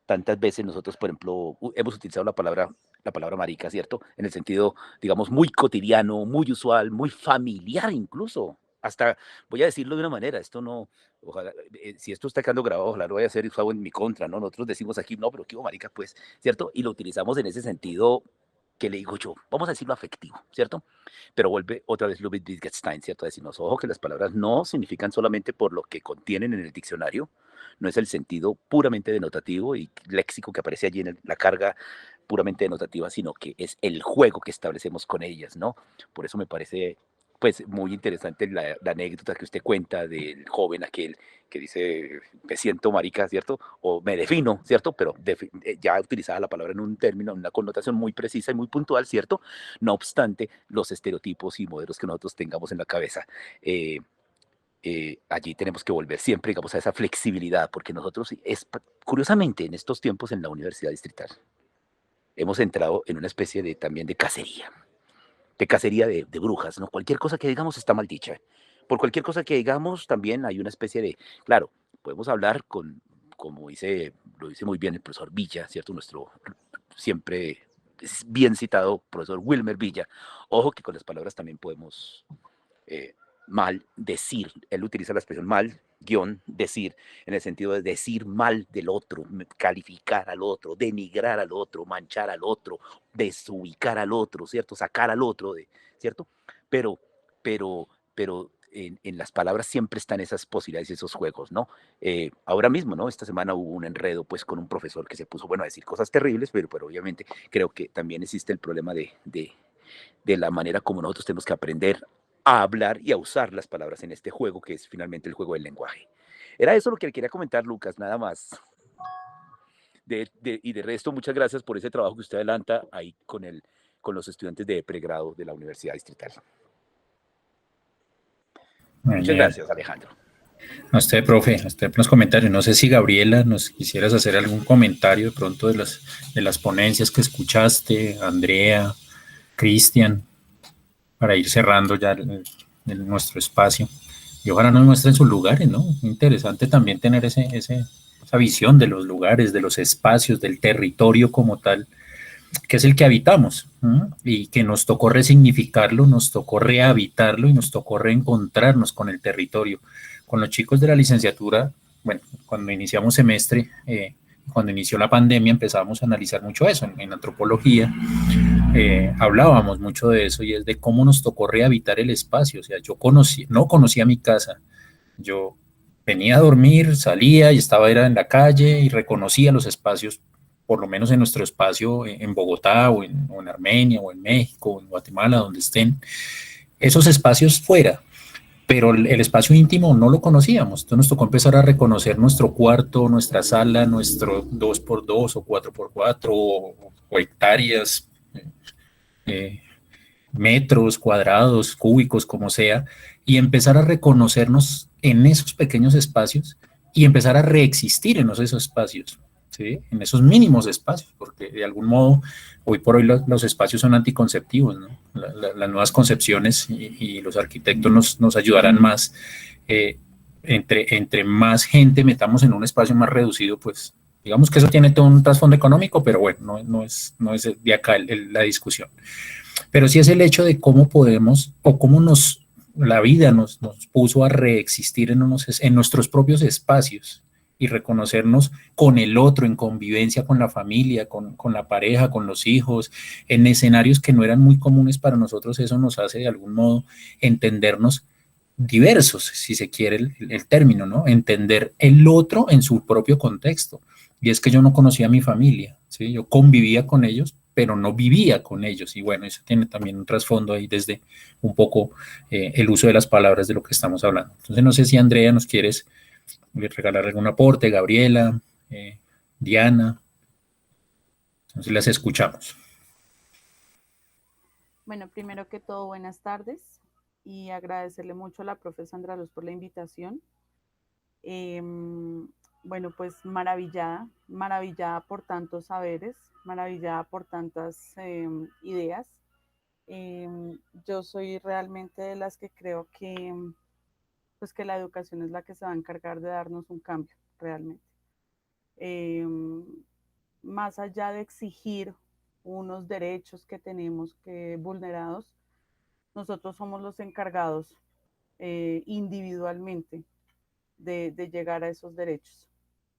tantas veces nosotros, por ejemplo, hemos utilizado la palabra marica, ¿cierto? En el sentido, digamos, muy cotidiano, muy usual, muy familiar incluso. Hasta, voy a decirlo de una manera, esto no, ojalá, si esto está quedando grabado, ojalá lo vaya a ser usado en mi contra, ¿no? Nosotros decimos aquí, no, pero qué marica, pues, ¿cierto? Y lo utilizamos en ese sentido que le digo yo, vamos a decirlo afectivo, ¿cierto? Pero vuelve otra vez Ludwig Wittgenstein, ¿cierto? A decirnos, ojo, que las palabras no significan solamente por lo que contienen en el diccionario, no es el sentido puramente denotativo y léxico que aparece allí en la carga puramente denotativa, sino que es el juego que establecemos con ellas, ¿no? Por eso me parece, pues, muy interesante la anécdota que usted cuenta del joven aquel que dice, me siento marica, ¿cierto? O me defino, ¿cierto? Pero ya utilizaba la palabra en un término, en una connotación muy precisa y muy puntual, ¿cierto? No obstante, los estereotipos y modelos que nosotros tengamos en la cabeza, allí tenemos que volver siempre, digamos, a esa flexibilidad, porque nosotros, curiosamente, en estos tiempos en la Universidad Distrital, hemos entrado en una especie también de cacería de brujas, ¿no? Cualquier cosa que digamos está mal dicha. Por cualquier cosa que digamos también hay una especie de, claro, podemos hablar como lo dice muy bien el profesor Villa, ¿cierto? Nuestro siempre bien citado profesor Wilmer Villa. Ojo que con las palabras también podemos mal decir. Él utiliza la expresión mal, decir, en el sentido de decir mal del otro, calificar al otro, denigrar al otro, manchar al otro, desubicar al otro, ¿cierto? Sacar al otro, ¿cierto? Pero en las palabras siempre están esas posibilidades y esos juegos, ¿no? Ahora mismo, ¿no? Esta semana hubo un enredo, pues, con un profesor que se puso, bueno, a decir cosas terribles, pero obviamente creo que también existe el problema de la manera como nosotros tenemos que aprender a hablar y a usar las palabras en este juego, que es finalmente el juego del lenguaje. Era eso lo que le quería comentar, Lucas, nada más. Y de resto, muchas gracias por ese trabajo que usted adelanta ahí con los estudiantes de pregrado de la Universidad Distrital. Muchas gracias, Alejandro. A usted, profe, a usted por los comentarios. No sé si Gabriela nos quisieras hacer algún comentario de pronto de las ponencias que escuchaste, Andrea, Cristian, para ir cerrando ya nuestro espacio. Y ojalá nos muestren sus lugares, ¿no? Interesante también tener esa visión de los lugares, de los espacios, del territorio como tal, que es el que habitamos, ¿no? Y que nos tocó resignificarlo, nos tocó rehabitarlo y nos tocó reencontrarnos con el territorio. Con los chicos de la licenciatura, bueno, cuando iniciamos semestre, cuando inició la pandemia, empezábamos a analizar mucho eso en antropología. Hablábamos mucho de eso y es de cómo nos tocó rehabitar el espacio. O sea, yo no conocía mi casa, yo venía a dormir, salía y era en la calle y reconocía los espacios, por lo menos en nuestro espacio en Bogotá o en Armenia o en México o en Guatemala, donde estén, esos espacios fuera. Pero el espacio íntimo no lo conocíamos, entonces nos tocó empezar a reconocer nuestro cuarto, nuestra sala, nuestro 2x2 o 4x4 o hectáreas, metros cuadrados, cúbicos, como sea, y empezar a reconocernos en esos pequeños espacios y empezar a reexistir en esos espacios, ¿sí? En esos mínimos espacios, porque de algún modo hoy por hoy los espacios son anticonceptivos, ¿no? Las nuevas concepciones y los arquitectos nos ayudarán más. Entre más gente metamos en un espacio más reducido, pues digamos que eso tiene todo un trasfondo económico, pero bueno, no es de acá la discusión. Pero sí es el hecho de cómo podemos o cómo la vida nos puso a reexistir en nuestros propios espacios y reconocernos con el otro, en convivencia con la familia, con la pareja, con los hijos, en escenarios que no eran muy comunes para nosotros. Eso nos hace de algún modo entendernos diversos, si se quiere el término, ¿no? Entender el otro en su propio contexto. Y es que yo no conocía a mi familia, ¿sí? Yo convivía con ellos, pero no vivía con ellos. Y bueno, eso tiene también un trasfondo ahí desde un poco el uso de las palabras de lo que estamos hablando. Entonces, no sé si Andrea nos quieres regalar algún aporte, Gabriela, Diana. Entonces las escuchamos. Bueno, primero que todo, buenas tardes y agradecerle mucho a la profe Sandra Luz por la invitación. Bueno, pues maravillada por tantos saberes, maravillada por tantas ideas. Yo soy realmente de las que creo que, pues que la educación es la que se va a encargar de darnos un cambio realmente. Más allá de exigir unos derechos que tenemos que vulnerados, nosotros somos los encargados individualmente de llegar a esos derechos.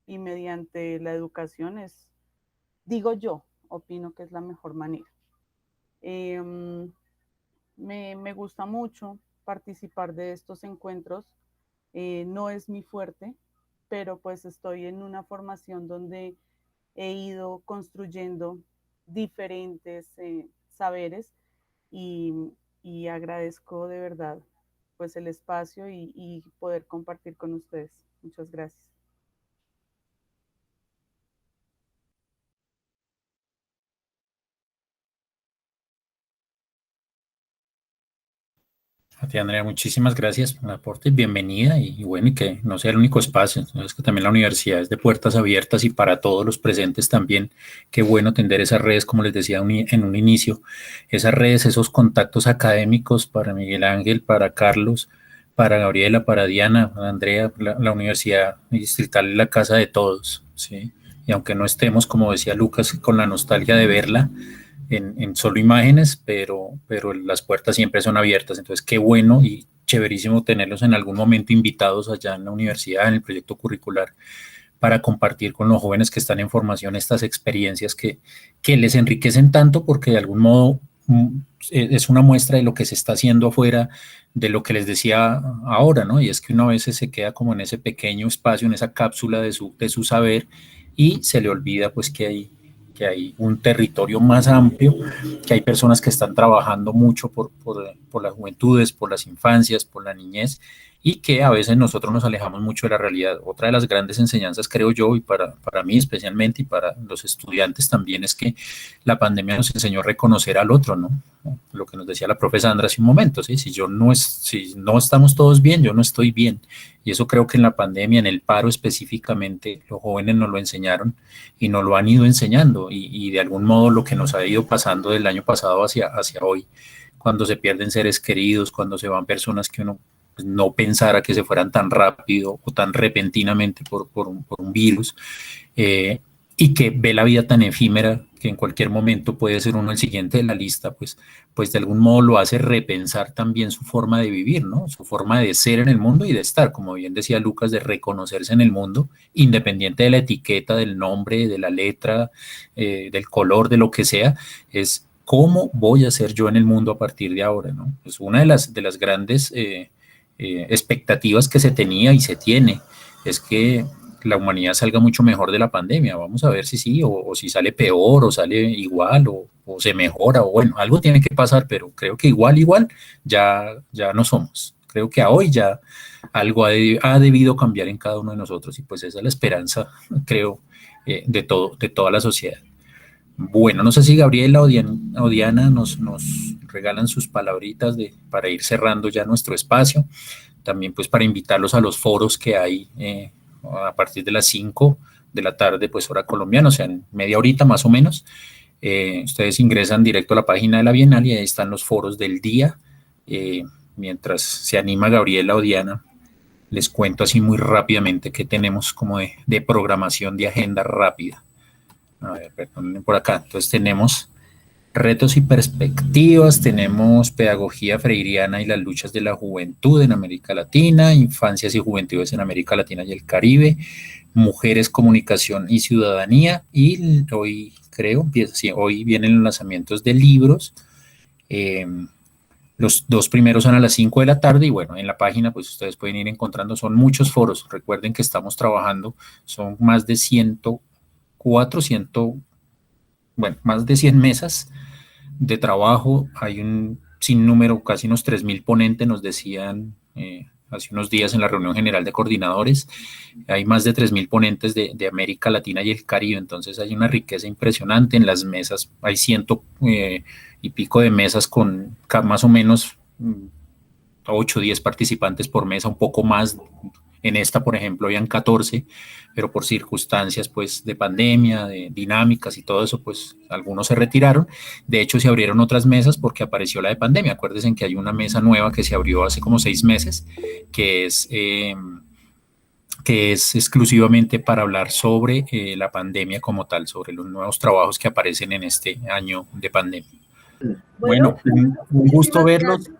Y mediante la educación opino que es la mejor manera. Me gusta mucho participar de estos encuentros. No es mi fuerte, pero pues estoy en una formación donde he ido construyendo diferentes saberes y agradezco de verdad pues el espacio y poder compartir con ustedes. Muchas gracias. A ti, Andrea, muchísimas gracias por el aporte, bienvenida y bueno, y que no sea el único espacio, es que también la universidad es de puertas abiertas y para todos los presentes también, qué bueno tender esas redes, como les decía en un inicio, esas redes, esos contactos académicos para Miguel Ángel, para Carlos, para Gabriela, para Diana, para Andrea, la universidad distrital es la casa de todos, ¿sí? Y aunque no estemos, como decía Lucas, con la nostalgia de verla, en solo imágenes, pero las puertas siempre son abiertas. Entonces, qué bueno y chéverísimo tenerlos en algún momento invitados allá en la universidad, en el proyecto curricular, para compartir con los jóvenes que están en formación estas experiencias que les enriquecen tanto porque de algún modo es una muestra de lo que se está haciendo afuera, de lo que les decía ahora, ¿no? Y es que uno a veces se queda como en ese pequeño espacio, en esa cápsula de su saber y se le olvida pues que hay un territorio más amplio, que hay personas que están trabajando mucho por las juventudes, por las infancias, por la niñez, y que a veces nosotros nos alejamos mucho de la realidad. Otra de las grandes enseñanzas, creo yo, y para mí especialmente y para los estudiantes también, es que la pandemia nos enseñó a reconocer al otro, ¿no? Lo que nos decía la profe Sandra hace un momento, ¿sí? Si no estamos todos bien, yo no estoy bien. Y eso creo que en la pandemia, en el paro específicamente, los jóvenes nos lo enseñaron y nos lo han ido enseñando, y de algún modo lo que nos ha ido pasando del año pasado hacia hoy, cuando se pierden seres queridos, cuando se van personas que uno pues, no pensara que se fueran tan rápido o tan repentinamente por un virus, y que ve la vida tan efímera que en cualquier momento puede ser uno el siguiente de la lista, pues de algún modo lo hace repensar también su forma de vivir, ¿no? Su forma de ser en el mundo y de estar, como bien decía Lucas, de reconocerse en el mundo, independiente de la etiqueta, del nombre, de la letra, del color, de lo que sea, es cómo voy a ser yo en el mundo a partir de ahora, ¿no? Es una de las grandes expectativas que se tenía y se tiene, es que la humanidad salga mucho mejor de la pandemia. Vamos a ver si sí, o si sale peor, o sale igual, o se mejora, o bueno, algo tiene que pasar, pero creo que igual, ya no somos. Creo que a hoy ya algo ha debido cambiar en cada uno de nosotros, y pues esa es la esperanza, creo, de toda la sociedad. Bueno, no sé si Gabriela o Diana nos regalan sus palabritas para ir cerrando ya nuestro espacio. También pues para invitarlos a los foros que hay a partir de las 5 de la tarde, pues hora colombiana, o sea, en media horita más o menos. Ustedes ingresan directo a la página de la Bienal y ahí están los foros del día. Mientras se anima Gabriela o Diana, les cuento así muy rápidamente qué tenemos como de programación de agenda rápida. A ver, perdón, por acá. Entonces tenemos retos y perspectivas, tenemos pedagogía freiriana y las luchas de la juventud en América Latina, infancias y juventudes en América Latina y el Caribe, mujeres, comunicación y ciudadanía, y hoy hoy vienen los lanzamientos de libros. Los 2 primeros son a las 5 de la tarde y bueno, en la página pues ustedes pueden ir encontrando, son muchos foros. Recuerden que estamos trabajando, son más de 100 mesas de trabajo, hay un sinnúmero, casi unos 3.000 ponentes, nos decían hace unos días en la reunión general de coordinadores, hay más de 3.000 ponentes de América Latina y el Caribe, entonces hay una riqueza impresionante en las mesas, hay 100 y pico de mesas con más o menos 8 o 10 participantes por mesa, un poco más. En esta, por ejemplo, habían 14, pero por circunstancias pues de pandemia, de dinámicas y todo eso, pues algunos se retiraron. De hecho, se abrieron otras mesas porque apareció la de pandemia. Acuérdense que hay una mesa nueva que se abrió hace como 6 meses, que es exclusivamente para hablar sobre la pandemia como tal, sobre los nuevos trabajos que aparecen en este año de pandemia. Bueno, un gusto verlos.